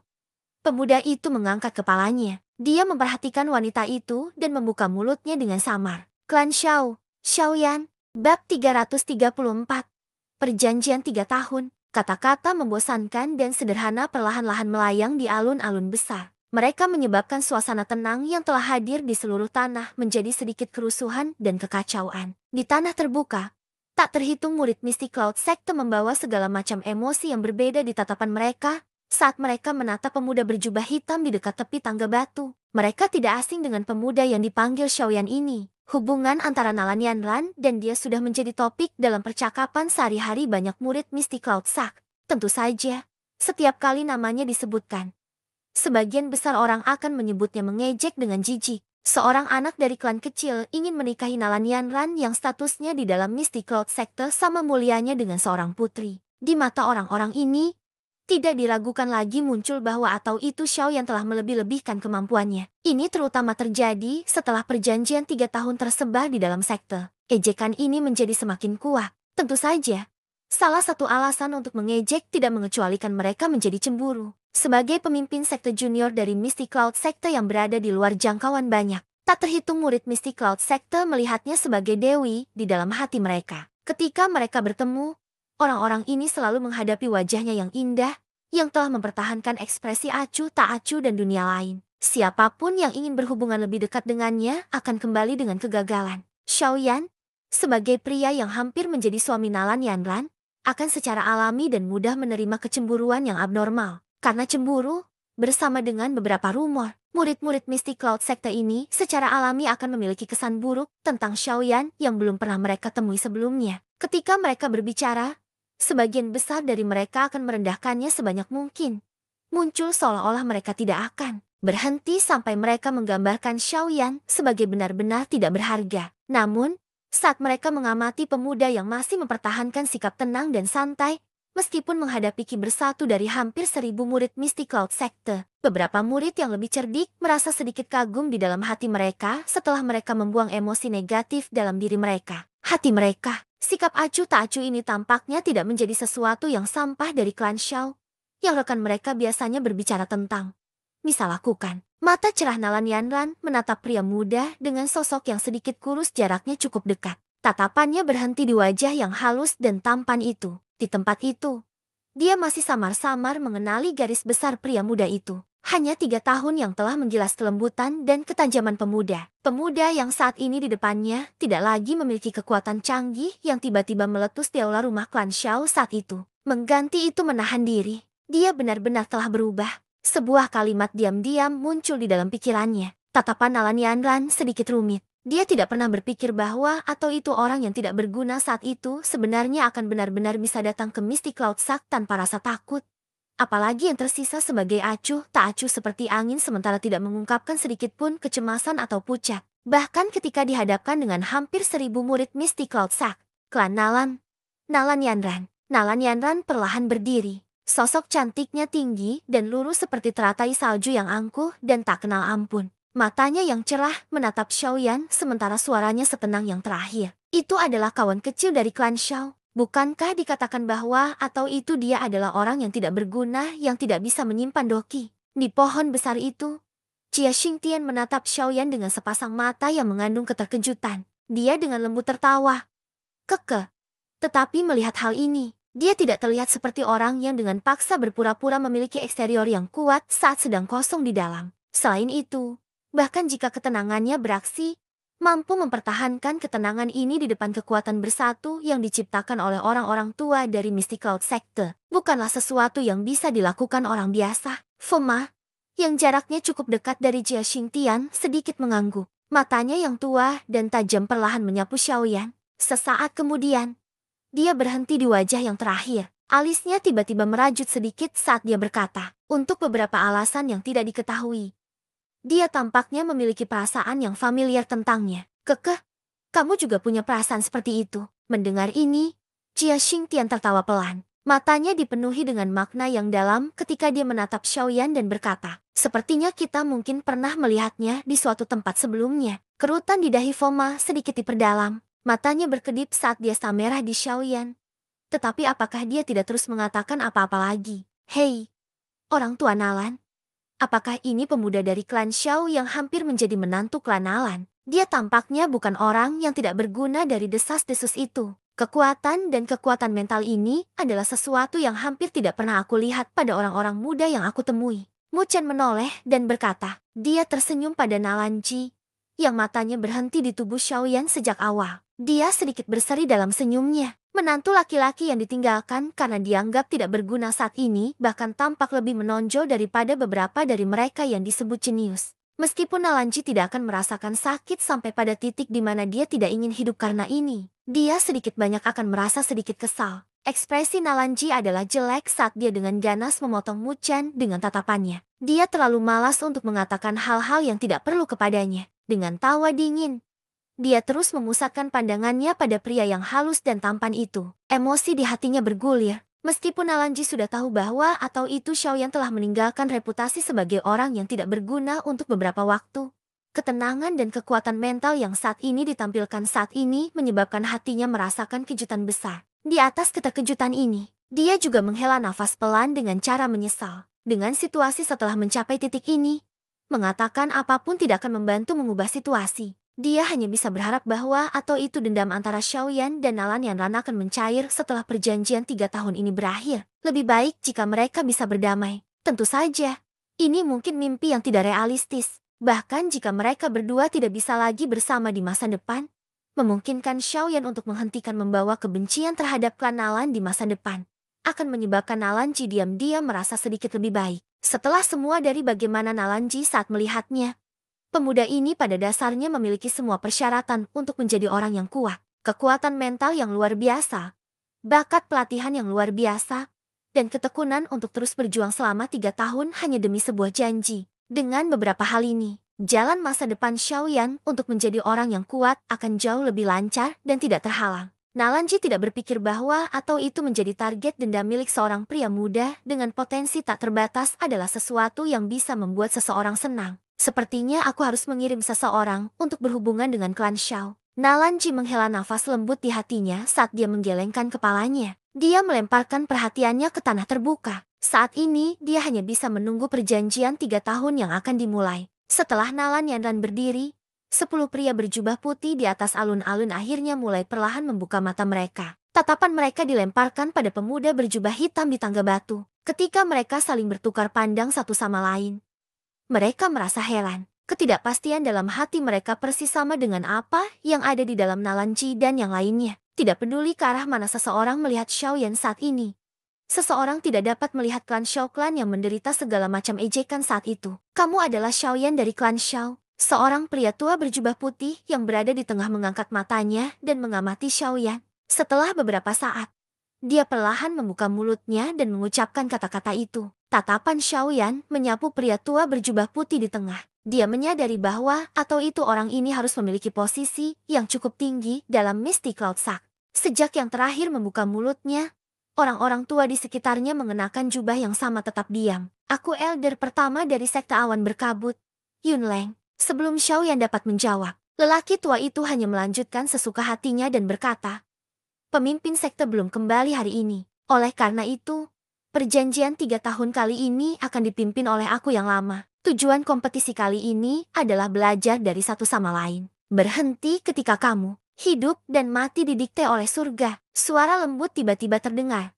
pemuda itu mengangkat kepalanya. Dia memperhatikan wanita itu dan membuka mulutnya dengan samar. Klan Xiao, Xiaoyan, bab 334. Perjanjian 3 tahun. Kata-kata membosankan dan sederhana perlahan-lahan melayang di alun-alun besar. Mereka menyebabkan suasana tenang yang telah hadir di seluruh tanah menjadi sedikit kerusuhan dan kekacauan. Di tanah terbuka, tak terhitung murid Misty Cloud Sekte membawa segala macam emosi yang berbeda di tatapan mereka saat mereka menatap pemuda berjubah hitam di dekat tepi tangga batu. Mereka tidak asing dengan pemuda yang dipanggil Xiaoyan ini. Hubungan antara Nalan Yanran dan dia sudah menjadi topik dalam percakapan sehari-hari banyak murid Misty Cloud Sack. Tentu saja, setiap kali namanya disebutkan, sebagian besar orang akan menyebutnya mengejek dengan jijik. Seorang anak dari klan kecil ingin menikahi Nalan Yanran yang statusnya di dalam Misty Cloud sekte sama mulianya dengan seorang putri. Di mata orang-orang ini, tidak diragukan lagi muncul bahwa atau itu Xiao yang telah melebih-lebihkan kemampuannya. Ini terutama terjadi setelah perjanjian 3 tahun tersebar di dalam sekte. Ejekan ini menjadi semakin kuat. Tentu saja, salah satu alasan untuk mengejek tidak mengecualikan mereka menjadi cemburu. Sebagai pemimpin sekte junior dari Misty Cloud sekte yang berada di luar jangkauan banyak, tak terhitung murid Misty Cloud sekte melihatnya sebagai dewi di dalam hati mereka. Ketika mereka bertemu, orang-orang ini selalu menghadapi wajahnya yang indah, yang telah mempertahankan ekspresi acuh tak acuh dan dunia lain. Siapapun yang ingin berhubungan lebih dekat dengannya akan kembali dengan kegagalan. Xiaoyan, sebagai pria yang hampir menjadi suami Nalan Yanran, akan secara alami dan mudah menerima kecemburuan yang abnormal. Karena cemburu, bersama dengan beberapa rumor, murid-murid Misty Cloud sekte ini secara alami akan memiliki kesan buruk tentang Xiaoyan yang belum pernah mereka temui sebelumnya. Ketika mereka berbicara, sebagian besar dari mereka akan merendahkannya sebanyak mungkin. Muncul seolah-olah mereka tidak akan berhenti sampai mereka menggambarkan Xiaoyan sebagai benar-benar tidak berharga. Namun, saat mereka mengamati pemuda yang masih mempertahankan sikap tenang dan santai, meskipun menghadapi ki bersatu dari hampir 1.000 murid Misty Cloud sekte, beberapa murid yang lebih cerdik merasa sedikit kagum di dalam hati mereka setelah mereka membuang emosi negatif dalam diri mereka. Hati mereka, sikap acuh tak acuh ini tampaknya tidak menjadi sesuatu yang sampah dari klan Xiao, yang rekan mereka biasanya berbicara tentang. Misal lakukan. Mata cerah Nalan Yanran menatap pria muda dengan sosok yang sedikit kurus jaraknya cukup dekat. Tatapannya berhenti di wajah yang halus dan tampan itu. Di tempat itu, dia masih samar-samar mengenali garis besar pria muda itu. Hanya 3 tahun yang telah menggilas kelembutan dan ketajaman pemuda. Pemuda yang saat ini di depannya tidak lagi memiliki kekuatan canggih yang tiba-tiba meletus di aula rumah klan Xiao saat itu. Mengganti itu menahan diri. Dia benar-benar telah berubah. Sebuah kalimat diam-diam muncul di dalam pikirannya. Tatapan Nalan Yanran sedikit rumit. Dia tidak pernah berpikir bahwa atau itu orang yang tidak berguna saat itu sebenarnya akan benar-benar bisa datang ke Misty Cloud Sack tanpa rasa takut. Apalagi yang tersisa sebagai acuh tak acuh seperti angin sementara tidak mengungkapkan sedikit pun kecemasan atau pucat. Bahkan ketika dihadapkan dengan hampir 1.000 murid Misty Cloud Sack, klan Nalan Yanran. Nalan Yanran perlahan berdiri. Sosok cantiknya tinggi dan lurus seperti teratai salju yang angkuh dan tak kenal ampun. Matanya yang cerah menatap Xiaoyan sementara suaranya setenang yang terakhir. Itu adalah kawan kecil dari klan Xiao. Bukankah dikatakan bahwa atau itu dia adalah orang yang tidak berguna yang tidak bisa menyimpan doki? Di pohon besar itu, Jia Xingtian menatap Xiaoyan dengan sepasang mata yang mengandung keterkejutan. Dia dengan lembut tertawa. Keke. Tetapi melihat hal ini, dia tidak terlihat seperti orang yang dengan paksa berpura-pura memiliki eksterior yang kuat saat sedang kosong di dalam. Selain itu, bahkan jika ketenangannya beraksi, mampu mempertahankan ketenangan ini di depan kekuatan bersatu yang diciptakan oleh orang-orang tua dari Misty Cloud Sekte, bukanlah sesuatu yang bisa dilakukan orang biasa. Foma, yang jaraknya cukup dekat dari Jia Xingtian, sedikit mengangguk. Matanya yang tua dan tajam perlahan menyapu Xiaoyan. Sesaat kemudian, dia berhenti di wajah yang terakhir. Alisnya tiba-tiba merajut sedikit saat dia berkata, untuk beberapa alasan yang tidak diketahui, dia tampaknya memiliki perasaan yang familiar tentangnya. Kekeh, kamu juga punya perasaan seperti itu. Mendengar ini, Jia Xingtian tertawa pelan. Matanya dipenuhi dengan makna yang dalam ketika dia menatap Xiaoyan dan berkata, sepertinya kita mungkin pernah melihatnya di suatu tempat sebelumnya. Kerutan di dahi Foma sedikit diperdalam. Matanya berkedip saat dia merah di Xiaoyan. Tetapi apakah dia tidak terus mengatakan apa-apa lagi? Hei, orang tua Nalan. Apakah ini pemuda dari klan Xiao yang hampir menjadi menantu klan Nalan? Dia tampaknya bukan orang yang tidak berguna dari desas-desus itu. Kekuatan dan kekuatan mental ini adalah sesuatu yang hampir tidak pernah aku lihat pada orang-orang muda yang aku temui. Mu Chen menoleh dan berkata, dia tersenyum pada Nalan Ji, yang matanya berhenti di tubuh Xiaoyan sejak awal. Dia sedikit berseri dalam senyumnya. Menantu laki-laki yang ditinggalkan karena dianggap tidak berguna saat ini bahkan tampak lebih menonjol daripada beberapa dari mereka yang disebut jenius. Meskipun Nalanji tidak akan merasakan sakit sampai pada titik di mana dia tidak ingin hidup karena ini, dia sedikit banyak akan merasa sedikit kesal. Ekspresi Nalanji adalah jelek saat dia dengan ganas memotong Muchan dengan tatapannya. Dia terlalu malas untuk mengatakan hal-hal yang tidak perlu kepadanya. Dengan tawa dingin, dia terus memusatkan pandangannya pada pria yang halus dan tampan itu. Emosi di hatinya bergulir. Meskipun Nalanji sudah tahu bahwa atau itu Xiaoyan telah meninggalkan reputasi sebagai orang yang tidak berguna untuk beberapa waktu. Ketenangan dan kekuatan mental yang saat ini ditampilkan saat ini menyebabkan hatinya merasakan kejutan besar. Di atas keterkejutan ini, dia juga menghela nafas pelan dengan cara menyesal. Dengan situasi setelah mencapai titik ini, mengatakan apapun tidak akan membantu mengubah situasi. Dia hanya bisa berharap bahwa atau itu dendam antara Xiaoyan dan Nalan Yanran akan mencair setelah perjanjian 3 tahun ini berakhir. Lebih baik jika mereka bisa berdamai. Tentu saja, ini mungkin mimpi yang tidak realistis. Bahkan jika mereka berdua tidak bisa lagi bersama di masa depan, memungkinkan Xiaoyan untuk menghentikan membawa kebencian terhadap klan Nalan di masa depan akan menyebabkan Nalanji diam-diam merasa sedikit lebih baik. Setelah semua dari bagaimana Nalanji saat melihatnya, pemuda ini pada dasarnya memiliki semua persyaratan untuk menjadi orang yang kuat. Kekuatan mental yang luar biasa, bakat pelatihan yang luar biasa, dan ketekunan untuk terus berjuang selama 3 tahun hanya demi sebuah janji. Dengan beberapa hal ini, jalan masa depan Xiaoyan untuk menjadi orang yang kuat akan jauh lebih lancar dan tidak terhalang. Nalanji tidak berpikir bahwa atau itu menjadi target dendam milik seorang pria muda dengan potensi tak terbatas adalah sesuatu yang bisa membuat seseorang senang. Sepertinya aku harus mengirim seseorang untuk berhubungan dengan klan Xiao. Nalanji menghela nafas lembut di hatinya saat dia menggelengkan kepalanya. Dia melemparkan perhatiannya ke tanah terbuka. Saat ini, dia hanya bisa menunggu perjanjian 3 tahun yang akan dimulai. Setelah Nalan Yanran berdiri, 10 pria berjubah putih di atas alun-alun akhirnya mulai perlahan membuka mata mereka. Tatapan mereka dilemparkan pada pemuda berjubah hitam di tangga batu. Ketika mereka saling bertukar pandang satu sama lain, mereka merasa heran. Ketidakpastian dalam hati mereka persis sama dengan apa yang ada di dalam Nalanji dan yang lainnya. Tidak peduli ke arah mana seseorang melihat Xiaoyan saat ini, seseorang tidak dapat melihat klan Xiao klan yang menderita segala macam ejekan saat itu. Kamu adalah Xiaoyan dari klan Xiao. Seorang pria tua berjubah putih yang berada di tengah mengangkat matanya dan mengamati Xiaoyan. Setelah beberapa saat, dia perlahan membuka mulutnya dan mengucapkan kata-kata itu. Tatapan Xiaoyan menyapu pria tua berjubah putih di tengah. Dia menyadari bahwa atau itu orang ini harus memiliki posisi yang cukup tinggi dalam Misty Cloud Sack. Sejak yang terakhir membuka mulutnya, orang-orang tua di sekitarnya mengenakan jubah yang sama tetap diam. Aku elder pertama dari sekte awan berkabut, Yunleng. Sebelum Xiaoyan dapat menjawab, lelaki tua itu hanya melanjutkan sesuka hatinya dan berkata, pemimpin sekte belum kembali hari ini. Oleh karena itu, perjanjian 3 tahun kali ini akan dipimpin oleh aku yang lama. Tujuan kompetisi kali ini adalah belajar dari satu sama lain. Berhenti ketika kamu hidup dan mati didikte oleh surga. Suara lembut tiba-tiba terdengar,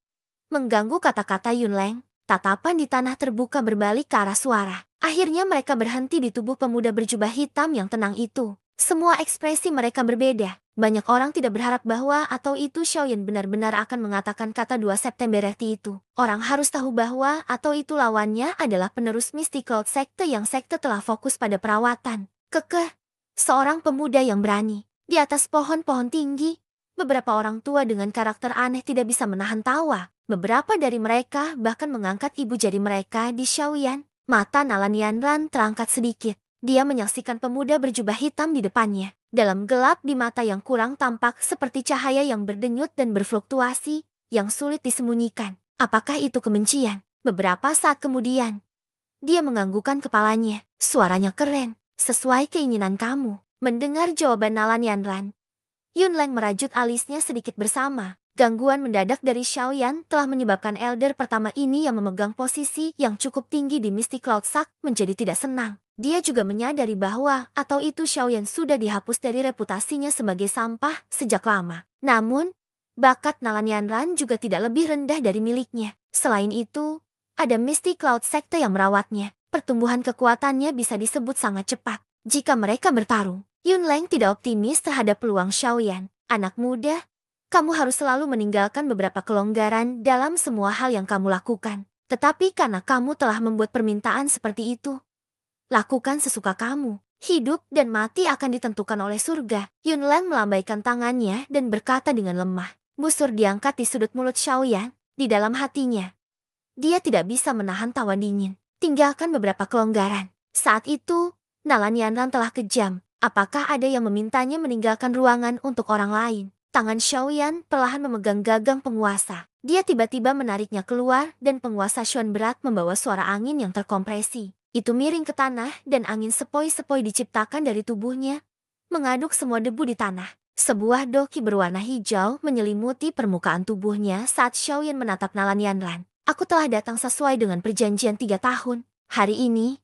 mengganggu kata-kata Yunleng. Tatapan di tanah terbuka berbalik ke arah suara. Akhirnya mereka berhenti di tubuh pemuda berjubah hitam yang tenang itu. Semua ekspresi mereka berbeda. Banyak orang tidak berharap bahwa atau itu Xiaoyan benar-benar akan mengatakan kata 2 September itu. Orang harus tahu bahwa atau itu lawannya adalah penerus Mystical Sekte yang sekte telah fokus pada perawatan. Kekeh, seorang pemuda yang berani. Di atas pohon-pohon tinggi, beberapa orang tua dengan karakter aneh tidak bisa menahan tawa. Beberapa dari mereka bahkan mengangkat ibu jari mereka di Xiaoyan. Mata Nalan Yanran terangkat sedikit. Dia menyaksikan pemuda berjubah hitam di depannya. Dalam gelap di mata yang kurang tampak seperti cahaya yang berdenyut dan berfluktuasi, yang sulit disembunyikan. Apakah itu kebencian? Beberapa saat kemudian, dia menganggukkan kepalanya. Suaranya keren, sesuai keinginan kamu. Mendengar jawaban Nalan Yanran, Yunleng merajut alisnya sedikit bersama. Gangguan mendadak dari Xiaoyan telah menyebabkan elder pertama ini yang memegang posisi yang cukup tinggi di Misty Cloud Sack menjadi tidak senang. Dia juga menyadari bahwa atau itu Xiaoyan sudah dihapus dari reputasinya sebagai sampah sejak lama. Namun, bakat Nalan Yanran juga tidak lebih rendah dari miliknya. Selain itu, ada Misty Cloud Sekte yang merawatnya. Pertumbuhan kekuatannya bisa disebut sangat cepat. Jika mereka bertarung, Yunleng tidak optimis terhadap peluang Xiaoyan. Anak muda, kamu harus selalu meninggalkan beberapa kelonggaran dalam semua hal yang kamu lakukan. Tetapi karena kamu telah membuat permintaan seperti itu, Lakukan sesuka kamu. Hidup dan mati akan ditentukan oleh surga. Yunlang melambaikan tangannya dan berkata dengan lemah. Busur diangkat di sudut mulut Xiaoyan. Di dalam hatinya, dia tidak bisa menahan tawa dingin. Tinggalkan beberapa kelonggaran. Saat itu, Nalan Yanran telah kejam. Apakah ada yang memintanya meninggalkan ruangan untuk orang lain? Tangan Xiaoyan perlahan memegang gagang penguasa. Dia tiba-tiba menariknya keluar dan penguasa Xuan berat membawa suara angin yang terkompresi. Itu miring ke tanah dan angin sepoi-sepoi diciptakan dari tubuhnya, mengaduk semua debu di tanah. Sebuah doki berwarna hijau menyelimuti permukaan tubuhnya saat Xiaoyan menatap Nalan Yanran. Aku telah datang sesuai dengan perjanjian 3 tahun. Hari ini,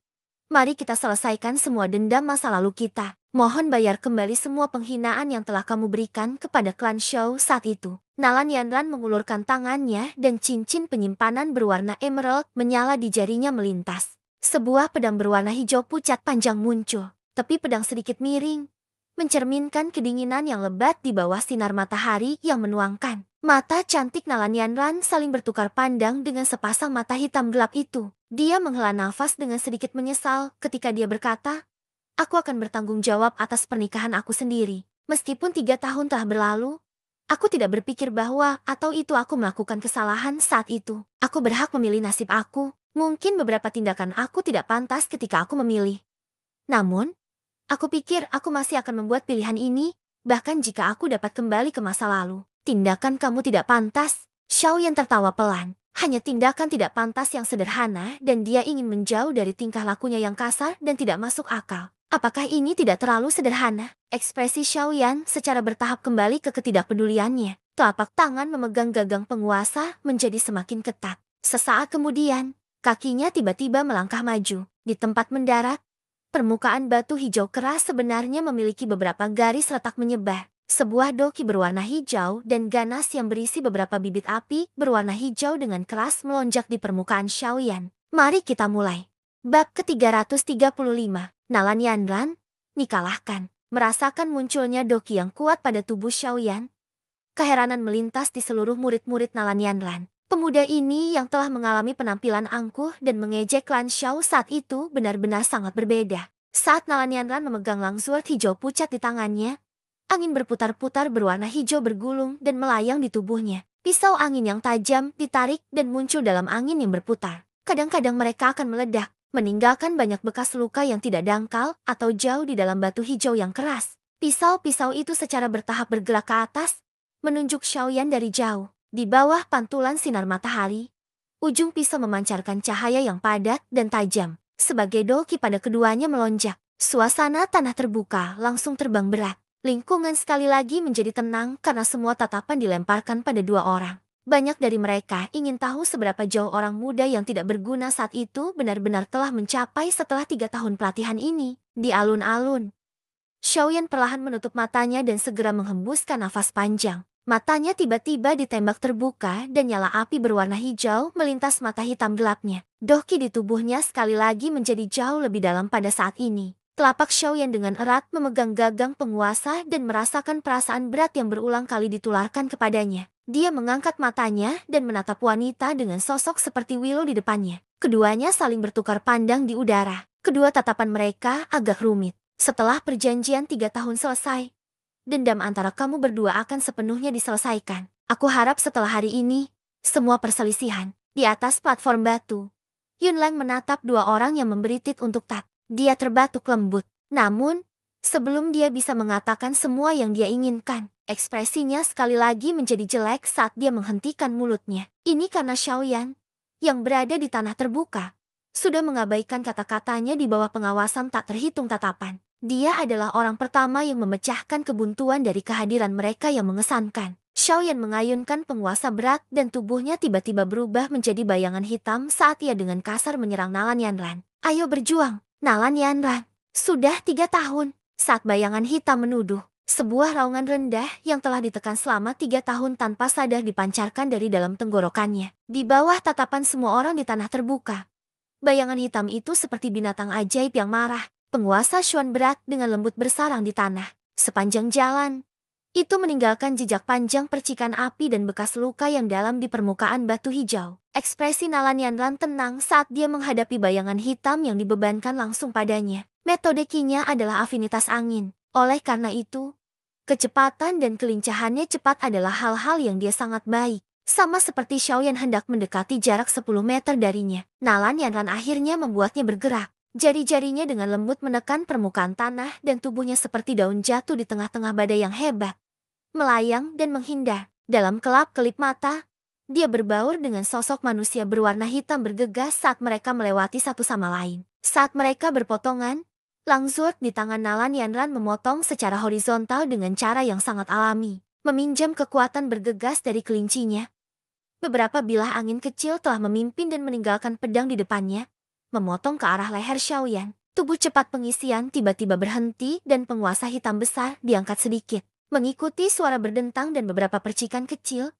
mari kita selesaikan semua dendam masa lalu kita. Mohon bayar kembali semua penghinaan yang telah kamu berikan kepada klan Shou saat itu. Nalan Yanran mengulurkan tangannya dan cincin penyimpanan berwarna emerald menyala di jarinya melintas. Sebuah pedang berwarna hijau pucat panjang muncul. Tepi pedang sedikit miring, mencerminkan kedinginan yang lebat di bawah sinar matahari yang menuangkan. Mata cantik Nalan Yanran saling bertukar pandang dengan sepasang mata hitam gelap itu. Dia menghela nafas dengan sedikit menyesal ketika dia berkata, "Aku akan bertanggung jawab atas pernikahan aku sendiri. Meskipun 3 tahun telah berlalu, aku tidak berpikir bahwa atau itu aku melakukan kesalahan saat itu. Aku berhak memilih nasib aku. Mungkin beberapa tindakan aku tidak pantas ketika aku memilih. Namun, aku pikir aku masih akan membuat pilihan ini, bahkan jika aku dapat kembali ke masa lalu." Tindakan kamu tidak pantas. Xiaoyan tertawa pelan. Hanya tindakan tidak pantas yang sederhana dan dia ingin menjauh dari tingkah lakunya yang kasar dan tidak masuk akal. Apakah ini tidak terlalu sederhana? Ekspresi Xiaoyan secara bertahap kembali ke ketidakpeduliannya. Telapak tangan memegang gagang penguasa menjadi semakin ketat. Sesaat kemudian, kakinya tiba-tiba melangkah maju. Di tempat mendarat, permukaan batu hijau keras sebenarnya memiliki beberapa garis retak menyebar. Sebuah doki berwarna hijau dan ganas yang berisi beberapa bibit api berwarna hijau dengan keras melonjak di permukaan Xiaoyan. Mari kita mulai. Bab ke-335. Nalan Yanran, dikalahkan. Merasakan munculnya doki yang kuat pada tubuh Xiaoyan, keheranan melintas di seluruh murid-murid Nalan Yanran. Pemuda ini yang telah mengalami penampilan angkuh dan mengejek klan Xiao saat itu benar-benar sangat berbeda. Saat Nalan Yanran memegang langsword hijau pucat di tangannya, angin berputar-putar berwarna hijau bergulung dan melayang di tubuhnya. Pisau angin yang tajam ditarik dan muncul dalam angin yang berputar. Kadang-kadang mereka akan meledak, meninggalkan banyak bekas luka yang tidak dangkal atau jauh di dalam batu hijau yang keras. Pisau-pisau itu secara bertahap bergerak ke atas, menunjuk Xiaoyan dari jauh. Di bawah pantulan sinar matahari, ujung pisau memancarkan cahaya yang padat dan tajam. Sebagai doki pada keduanya melonjak, suasana tanah terbuka langsung terbang berat. Lingkungan sekali lagi menjadi tenang karena semua tatapan dilemparkan pada dua orang. Banyak dari mereka ingin tahu seberapa jauh orang muda yang tidak berguna saat itu benar-benar telah mencapai setelah 3 tahun pelatihan ini. Di alun-alun, Xiaoyan perlahan menutup matanya dan segera menghembuskan nafas panjang. Matanya tiba-tiba ditembak terbuka dan nyala api berwarna hijau melintas mata hitam gelapnya. Doki di tubuhnya sekali lagi menjadi jauh lebih dalam pada saat ini. Telapak Xiaoyan dengan erat memegang gagang penguasa dan merasakan perasaan berat yang berulang kali ditularkan kepadanya. Dia mengangkat matanya dan menatap wanita dengan sosok seperti Willow di depannya. Keduanya saling bertukar pandang di udara. Kedua tatapan mereka agak rumit. Setelah perjanjian 3 tahun selesai, dendam antara kamu berdua akan sepenuhnya diselesaikan. Aku harap setelah hari ini, semua perselisihan. Di atas platform batu, Yunlang menatap dua orang yang memberi tit untuk Tat. Dia terbatuk lembut. Namun, sebelum dia bisa mengatakan semua yang dia inginkan, ekspresinya sekali lagi menjadi jelek saat dia menghentikan mulutnya. Ini karena Xiaoyan, yang berada di tanah terbuka, sudah mengabaikan kata-katanya di bawah pengawasan tak terhitung tatapan. Dia adalah orang pertama yang memecahkan kebuntuan dari kehadiran mereka yang mengesankan. Xiaoyan mengayunkan penguasa berat dan tubuhnya tiba-tiba berubah menjadi bayangan hitam saat ia dengan kasar menyerang Nalan Yanran. Ayo berjuang, Nalan Yanran. Sudah 3 tahun, saat bayangan hitam menuduh. Sebuah raungan rendah yang telah ditekan selama 3 tahun tanpa sadar dipancarkan dari dalam tenggorokannya. Di bawah tatapan semua orang di tanah terbuka, bayangan hitam itu seperti binatang ajaib yang marah. Penguasa Xuan berat dengan lembut bersarang di tanah. Sepanjang jalan, Itu meninggalkan jejak panjang percikan api dan bekas luka yang dalam di permukaan batu hijau. Ekspresi Nalan Yanran tenang saat dia menghadapi bayangan hitam yang dibebankan langsung padanya. Metode Qi-nya adalah afinitas angin. Oleh karena itu, kecepatan dan kelincahannya cepat adalah hal-hal yang dia sangat baik. Sama seperti Xiaoyan hendak mendekati jarak 10 meter darinya. Nalan Yanran akhirnya membuatnya bergerak. Jari-jarinya dengan lembut menekan permukaan tanah dan tubuhnya seperti daun jatuh di tengah-tengah badai yang hebat. Melayang dan menghindar. Dalam kelap-kelip mata, dia berbaur dengan sosok manusia berwarna hitam bergegas saat mereka melewati satu sama lain. Saat mereka berpotongan, Langzurg di tangan Nalan Yanran memotong secara horizontal dengan cara yang sangat alami. Meminjam kekuatan bergegas dari kelincinya. Beberapa bilah angin kecil telah memimpin dan meninggalkan pedang di depannya, memotong ke arah leher Xiaoyan. Tubuh cepat pengisian tiba-tiba berhenti dan penguasa hitam besar diangkat sedikit. Mengikuti suara berdentang dan beberapa percikan kecil,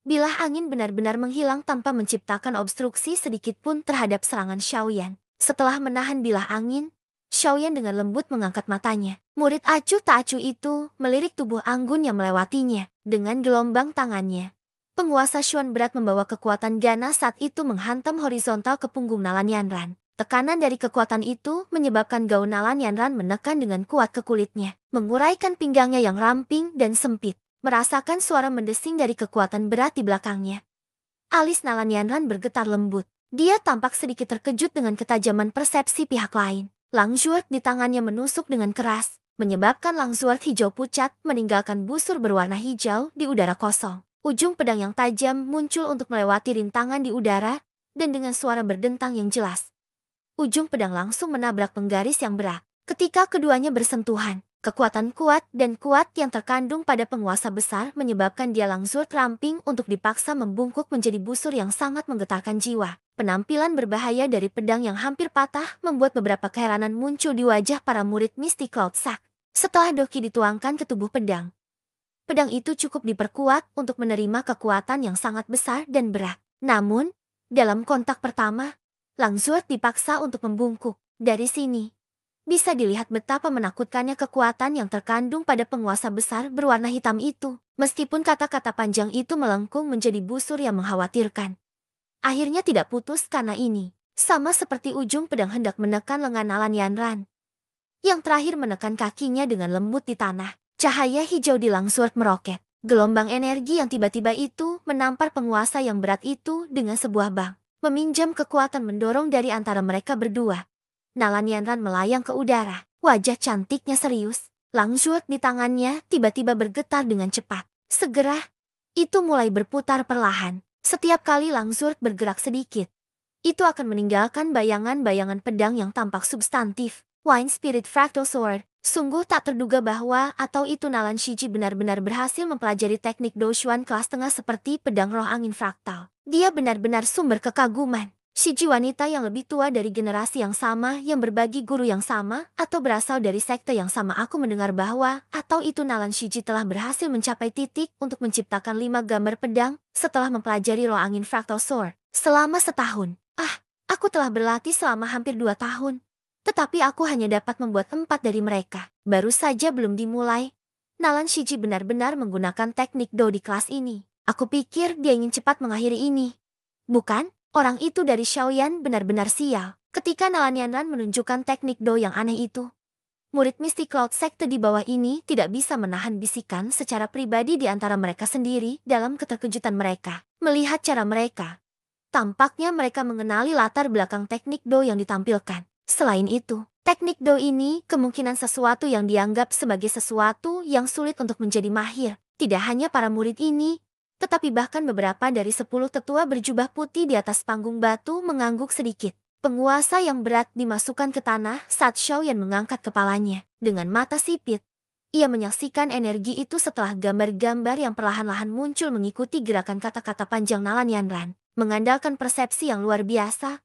bilah angin benar-benar menghilang tanpa menciptakan obstruksi sedikit pun terhadap serangan Xiaoyan. Setelah menahan bilah angin, Xiaoyan dengan lembut mengangkat matanya. Murid acuh tak acuh itu melirik tubuh anggun yang melewatinya. Dengan gelombang tangannya, penguasa Xuan berat membawa kekuatan ganas saat itu menghantam horizontal ke punggung Nalan Yanran. Tekanan dari kekuatan itu menyebabkan gaun Nalan Yanran menekan dengan kuat ke kulitnya, menguraikan pinggangnya yang ramping dan sempit. Merasakan suara mendesing dari kekuatan berat di belakangnya, alis Nalan Yanran bergetar lembut. Dia tampak sedikit terkejut dengan ketajaman persepsi pihak lain. Langzurg di tangannya menusuk dengan keras, menyebabkan Langzurg hijau pucat meninggalkan busur berwarna hijau di udara kosong. Ujung pedang yang tajam muncul untuk melewati rintangan di udara, dan dengan suara berdentang yang jelas, ujung pedang langsung menabrak penggaris yang berat. Ketika keduanya bersentuhan, kekuatan kuat yang terkandung pada penguasa besar menyebabkan dia Langzurg ramping untuk dipaksa membungkuk menjadi busur yang sangat menggetarkan jiwa. Penampilan berbahaya dari pedang yang hampir patah membuat beberapa keheranan muncul di wajah para murid Misty Cloud Sack. Setelah Doqi dituangkan ke tubuh pedang, pedang itu cukup diperkuat untuk menerima kekuatan yang sangat besar dan berat. Namun, dalam kontak pertama, Langzurg dipaksa untuk membungkuk. Dari sini, bisa dilihat betapa menakutkannya kekuatan yang terkandung pada penguasa besar berwarna hitam itu. Meskipun kata-kata panjang itu melengkung menjadi busur yang mengkhawatirkan, akhirnya tidak putus karena ini. Sama seperti ujung pedang hendak menekan lengan Nalan Yanran, yang terakhir menekan kakinya dengan lembut di tanah. Cahaya hijau di Langzurg meroket. Gelombang energi yang tiba-tiba itu menampar penguasa yang berat itu dengan sebuah bang. Meminjam kekuatan mendorong dari antara mereka berdua. Nalan Yanran melayang ke udara. Wajah cantiknya serius. Langzurg di tangannya tiba-tiba bergetar dengan cepat. Segera, itu mulai berputar perlahan. Setiap kali Langzurg bergerak sedikit, itu akan meninggalkan bayangan-bayangan pedang yang tampak substantif. Wine Spirit Fractal Sword. Sungguh tak terduga bahwa atau itu Nalan Shiji benar-benar berhasil mempelajari teknik Doushuan kelas tengah seperti pedang roh angin fraktal. Dia benar-benar sumber kekaguman. Shiji wanita yang lebih tua dari generasi yang sama yang berbagi guru yang sama atau berasal dari sekte yang sama. Aku mendengar bahwa atau itu Nalan Shiji telah berhasil mencapai titik untuk menciptakan 5 gambar pedang setelah mempelajari roh angin Fractal Sword selama setahun. Aku telah berlatih selama hampir 2 tahun. Tetapi aku hanya dapat membuat 4 dari mereka. Baru saja belum dimulai, Nalan Shiji benar-benar menggunakan teknik Do di kelas ini. Aku pikir dia ingin cepat mengakhiri ini. Bukan, orang itu dari Xiaoyan benar-benar sial. Ketika Nalan Yanran menunjukkan teknik Do yang aneh itu, murid Misty Cloud sekte di bawah ini tidak bisa menahan bisikan secara pribadi di antara mereka sendiri dalam keterkejutan mereka. Melihat cara mereka, tampaknya mereka mengenali latar belakang teknik Do yang ditampilkan. Selain itu, teknik Do ini kemungkinan sesuatu yang dianggap sebagai sesuatu yang sulit untuk menjadi mahir. Tidak hanya para murid ini, tetapi bahkan beberapa dari 10 tetua berjubah putih di atas panggung batu mengangguk sedikit. Penguasa yang berat dimasukkan ke tanah saat Xiaoyan mengangkat kepalanya. Dengan mata sipit, ia menyaksikan energi itu setelah gambar-gambar yang perlahan-lahan muncul mengikuti gerakan kata-kata panjang Nalan Yanran. Mengandalkan persepsi yang luar biasa,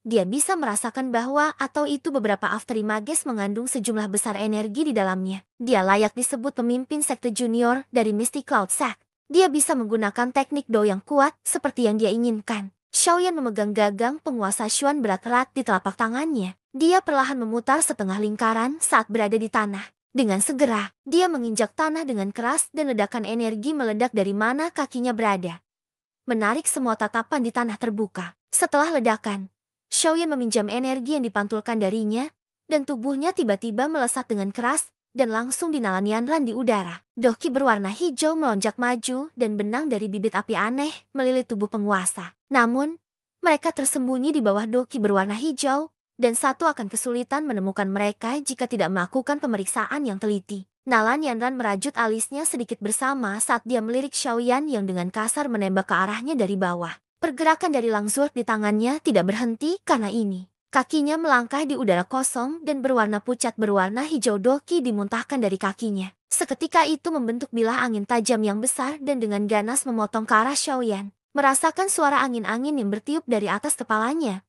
dia bisa merasakan bahwa atau itu beberapa afterimages mengandung sejumlah besar energi di dalamnya. Dia layak disebut pemimpin sekte junior dari Misty Cloud Sack. Dia bisa menggunakan teknik Do yang kuat seperti yang dia inginkan. Xiaoyan memegang gagang penguasa Xuan berat-erat di telapak tangannya. Dia perlahan memutar setengah lingkaran saat berada di tanah. Dengan segera, dia menginjak tanah dengan keras dan ledakan energi meledak dari mana kakinya berada, menarik semua tatapan di tanah terbuka. Setelah ledakan, Xiaoyan meminjam energi yang dipantulkan darinya, dan tubuhnya tiba-tiba melesat dengan keras dan langsung dinalan Yanran di udara. Doki berwarna hijau melonjak maju dan benang dari bibit api aneh melilit tubuh penguasa. Namun, mereka tersembunyi di bawah doki berwarna hijau, dan satu akan kesulitan menemukan mereka jika tidak melakukan pemeriksaan yang teliti. Nalan Yanran merajut alisnya sedikit bersama saat dia melirik Xiaoyan yang dengan kasar menembak ke arahnya dari bawah. Pergerakan dari langsur di tangannya tidak berhenti karena ini. Kakinya melangkah di udara kosong dan berwarna pucat berwarna hijau doki dimuntahkan dari kakinya. Seketika itu membentuk bilah angin tajam yang besar dan dengan ganas memotong ke arah Xiaoyan. Merasakan suara angin-angin yang bertiup dari atas kepalanya,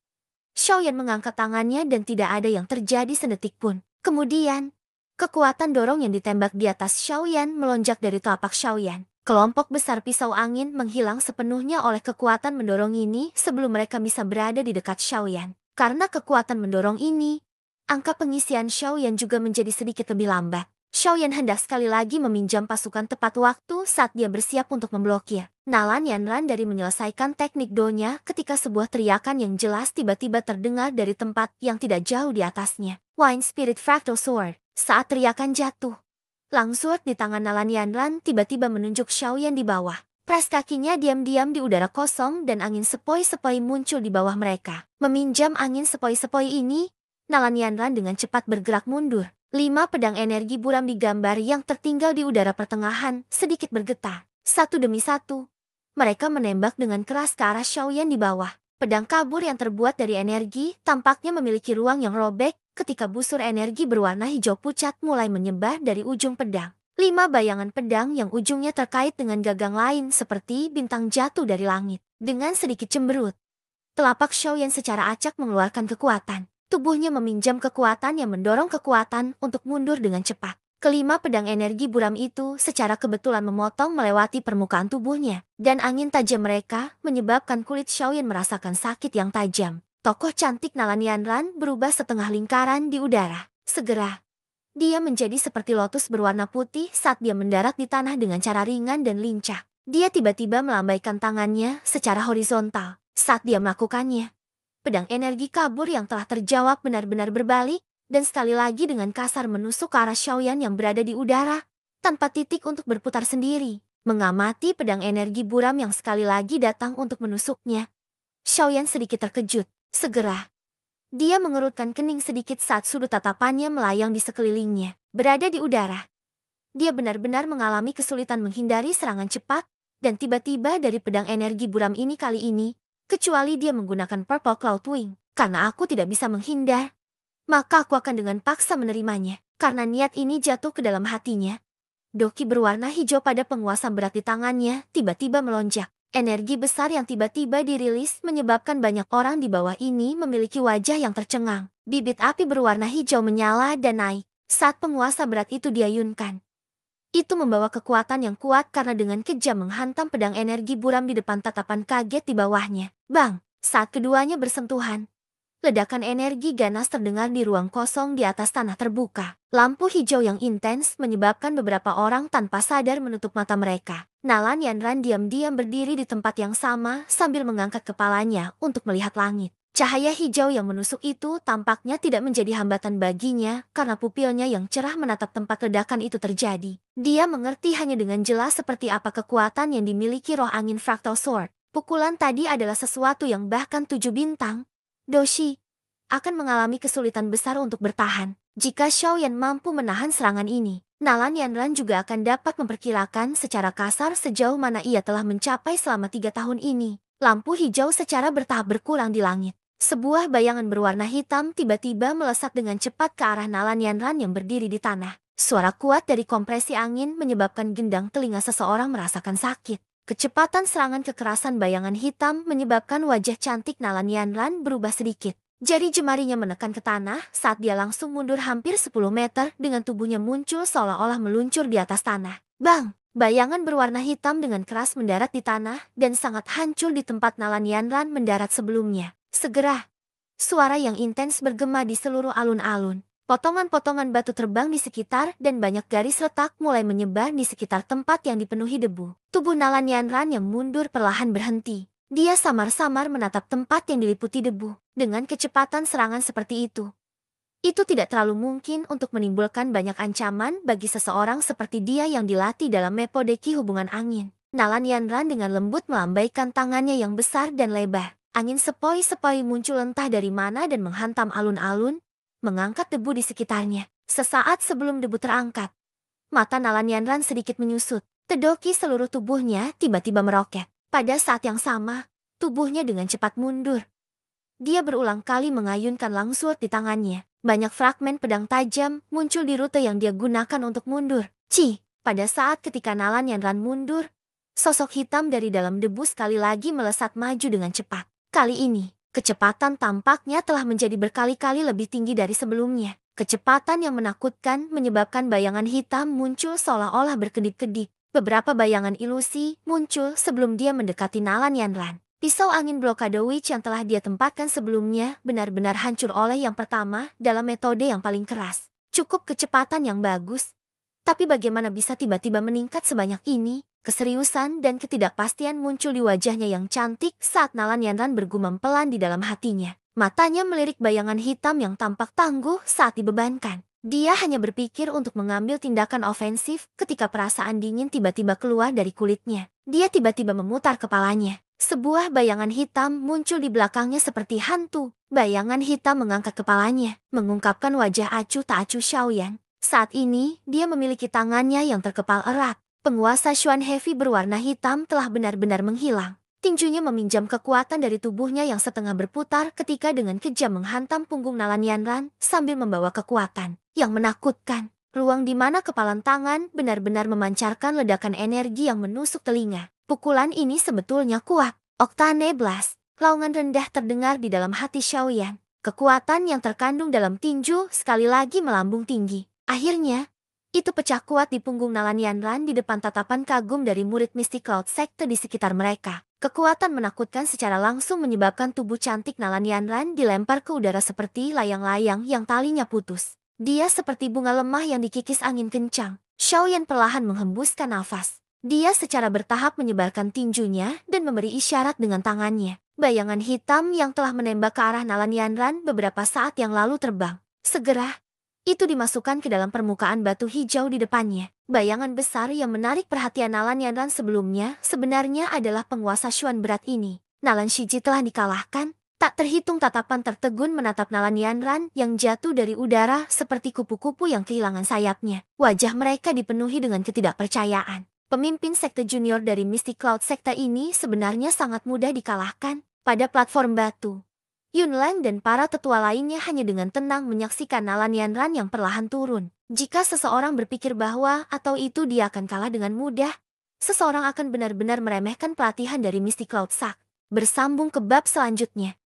Xiaoyan mengangkat tangannya dan tidak ada yang terjadi sedetik pun. Kemudian, kekuatan dorong yang ditembak di atas Xiaoyan melonjak dari telapak Xiaoyan. Kelompok besar pisau angin menghilang sepenuhnya oleh kekuatan mendorong ini sebelum mereka bisa berada di dekat Xiaoyan. Karena kekuatan mendorong ini, angka pengisian Xiaoyan juga menjadi sedikit lebih lambat. Xiaoyan hendak sekali lagi meminjam pasukan tepat waktu saat dia bersiap untuk memblokir. Nalan Yanran dari menyelesaikan teknik do-nya ketika sebuah teriakan yang jelas tiba-tiba terdengar dari tempat yang tidak jauh di atasnya. Wind Spirit Fractal Sword. Saat teriakan jatuh, langsung di tangan Nalan Yanran tiba-tiba menunjuk Xiaoyan di bawah. Pres kakinya diam-diam di udara kosong dan angin sepoi-sepoi muncul di bawah mereka. Meminjam angin sepoi-sepoi ini, Nalan Yanran dengan cepat bergerak mundur. 5 pedang energi buram digambar yang tertinggal di udara pertengahan sedikit bergetar. Satu demi satu, mereka menembak dengan keras ke arah Xiaoyan di bawah. Pedang kabur yang terbuat dari energi tampaknya memiliki ruang yang robek ketika busur energi berwarna hijau pucat mulai menyebar dari ujung pedang. 5 bayangan pedang yang ujungnya terkait dengan gagang lain seperti bintang jatuh dari langit. Dengan sedikit cemberut, telapak Xiaoyan secara acak mengeluarkan kekuatan. Tubuhnya meminjam kekuatan yang mendorong kekuatan untuk mundur dengan cepat. Kelima pedang energi buram itu secara kebetulan memotong melewati permukaan tubuhnya, dan angin tajam mereka menyebabkan kulit Xiaoyan merasakan sakit yang tajam. Tokoh cantik Nalan Yanran berubah setengah lingkaran di udara. Segera, dia menjadi seperti lotus berwarna putih saat dia mendarat di tanah dengan cara ringan dan lincah. Dia tiba-tiba melambaikan tangannya secara horizontal. Saat dia melakukannya, pedang energi kabur yang telah terjawab benar-benar berbalik, dan sekali lagi dengan kasar menusuk ke arah Xiaoyan yang berada di udara, tanpa titik untuk berputar sendiri. Mengamati pedang energi buram yang sekali lagi datang untuk menusuknya, Xiaoyan sedikit terkejut. Segera, dia mengerutkan kening sedikit saat sudut tatapannya melayang di sekelilingnya. Berada di udara, dia benar-benar mengalami kesulitan menghindari serangan cepat, dan tiba-tiba dari pedang energi buram ini kali ini, kecuali dia menggunakan Purple Cloud Wing. Karena aku tidak bisa menghindar, maka aku akan dengan paksa menerimanya. Karena niat ini jatuh ke dalam hatinya, doki berwarna hijau pada penguasa berat di tangannya tiba-tiba melonjak. Energi besar yang tiba-tiba dirilis menyebabkan banyak orang di bawah ini memiliki wajah yang tercengang. Bibit api berwarna hijau menyala dan naik saat penguasa berat itu diayunkan. Itu membawa kekuatan yang kuat karena dengan kejam menghantam pedang energi buram di depan tatapan kaget di bawahnya. Bang! Saat keduanya bersentuhan, ledakan energi ganas terdengar di ruang kosong di atas tanah terbuka. Lampu hijau yang intens menyebabkan beberapa orang tanpa sadar menutup mata mereka. Nalan Yanran diam-diam berdiri di tempat yang sama sambil mengangkat kepalanya untuk melihat langit. Cahaya hijau yang menusuk itu tampaknya tidak menjadi hambatan baginya karena pupilnya yang cerah menatap tempat ledakan itu terjadi. Dia mengerti hanya dengan jelas seperti apa kekuatan yang dimiliki roh angin Fractal Sword. Pukulan tadi adalah sesuatu yang bahkan 7 bintang, Doshi, akan mengalami kesulitan besar untuk bertahan. Jika Xiaoyan mampu menahan serangan ini, Nalan Yanran juga akan dapat memperkirakan secara kasar sejauh mana ia telah mencapai selama 3 tahun ini. Lampu hijau secara bertahap berkurang di langit. Sebuah bayangan berwarna hitam tiba-tiba melesat dengan cepat ke arah Nalan Yanran yang berdiri di tanah. Suara kuat dari kompresi angin menyebabkan gendang telinga seseorang merasakan sakit. Kecepatan serangan kekerasan bayangan hitam menyebabkan wajah cantik Nalan Yanran berubah sedikit. Jari jemarinya menekan ke tanah saat dia langsung mundur hampir 10 meter dengan tubuhnya muncul seolah-olah meluncur di atas tanah. Bang! Bayangan berwarna hitam dengan keras mendarat di tanah dan sangat hancur di tempat Nalan Yanran mendarat sebelumnya. Segera, suara yang intens bergema di seluruh alun-alun. Potongan-potongan batu terbang di sekitar dan banyak garis retak mulai menyebar di sekitar tempat yang dipenuhi debu. Tubuh Nalan Yanran yang mundur perlahan berhenti. Dia samar-samar menatap tempat yang diliputi debu. Dengan kecepatan serangan seperti itu tidak terlalu mungkin untuk menimbulkan banyak ancaman bagi seseorang seperti dia yang dilatih dalam metodeki hubungan angin. Nalan Yanran dengan lembut melambaikan tangannya yang besar dan lebar. Angin sepoi-sepoi muncul entah dari mana dan menghantam alun-alun, mengangkat debu di sekitarnya. Sesaat sebelum debu terangkat, mata Nalan Yanran sedikit menyusut. Tedoki seluruh tubuhnya tiba-tiba meroket. Pada saat yang sama, tubuhnya dengan cepat mundur. Dia berulang kali mengayunkan langsur di tangannya. Banyak fragmen pedang tajam muncul di rute yang dia gunakan untuk mundur. Pada saat ketika Nalan Yanran mundur, sosok hitam dari dalam debu sekali lagi melesat maju dengan cepat. Kali ini, kecepatan tampaknya telah menjadi berkali-kali lebih tinggi dari sebelumnya. Kecepatan yang menakutkan menyebabkan bayangan hitam muncul seolah-olah berkedip-kedip. Beberapa bayangan ilusi muncul sebelum dia mendekati Nalan Yanran. Pisau angin blokade witch yang telah dia tempatkan sebelumnya benar-benar hancur oleh yang pertama dalam metode yang paling keras. Cukup kecepatan yang bagus. Tapi bagaimana bisa tiba-tiba meningkat sebanyak ini? Keseriusan dan ketidakpastian muncul di wajahnya yang cantik saat Nalan Yanran bergumam pelan di dalam hatinya. Matanya melirik bayangan hitam yang tampak tangguh saat dibebankan. Dia hanya berpikir untuk mengambil tindakan ofensif ketika perasaan dingin tiba-tiba keluar dari kulitnya. Dia tiba-tiba memutar kepalanya. Sebuah bayangan hitam muncul di belakangnya seperti hantu. Bayangan hitam mengangkat kepalanya, mengungkapkan wajah acuh tak acuh Xiaoyan. Saat ini, dia memiliki tangannya yang terkepal erat. Penguasa Xuan Heavy berwarna hitam telah benar-benar menghilang. Tinjunya meminjam kekuatan dari tubuhnya yang setengah berputar ketika dengan kejam menghantam punggung Nalan Yanran sambil membawa kekuatan yang menakutkan. Ruang di mana kepalan tangan benar-benar memancarkan ledakan energi yang menusuk telinga. Pukulan ini sebetulnya kuat. Oktane Blast. Raungan rendah terdengar di dalam hati Xiaoyan. Kekuatan yang terkandung dalam tinju sekali lagi melambung tinggi. Akhirnya, itu pecah kuat di punggung Nalan Yanran di depan tatapan kagum dari murid Mystic Cloud Sekte di sekitar mereka. Kekuatan menakutkan secara langsung menyebabkan tubuh cantik Nalan Yanran dilempar ke udara seperti layang-layang yang talinya putus. Dia seperti bunga lemah yang dikikis angin kencang. Xiaoyan perlahan menghembuskan nafas. Dia secara bertahap menyebarkan tinjunya dan memberi isyarat dengan tangannya. Bayangan hitam yang telah menembak ke arah Nalan Yanran beberapa saat yang lalu terbang. Segera, itu dimasukkan ke dalam permukaan batu hijau di depannya. Bayangan besar yang menarik perhatian Nalan Yanran sebelumnya sebenarnya adalah penguasa Xuan berat ini. Nalan Shiji telah dikalahkan. Tak terhitung tatapan tertegun menatap Nalan Yanran yang jatuh dari udara seperti kupu-kupu yang kehilangan sayapnya. Wajah mereka dipenuhi dengan ketidakpercayaan. Pemimpin sekte junior dari Mystic Cloud sekte ini sebenarnya sangat mudah dikalahkan. Pada platform batu, Yunlang dan para tetua lainnya hanya dengan tenang menyaksikan Nalan Yanran yang perlahan turun. Jika seseorang berpikir bahwa atau itu dia akan kalah dengan mudah, seseorang akan benar-benar meremehkan pelatihan dari Mystic Cloud Sak. Bersambung ke bab selanjutnya.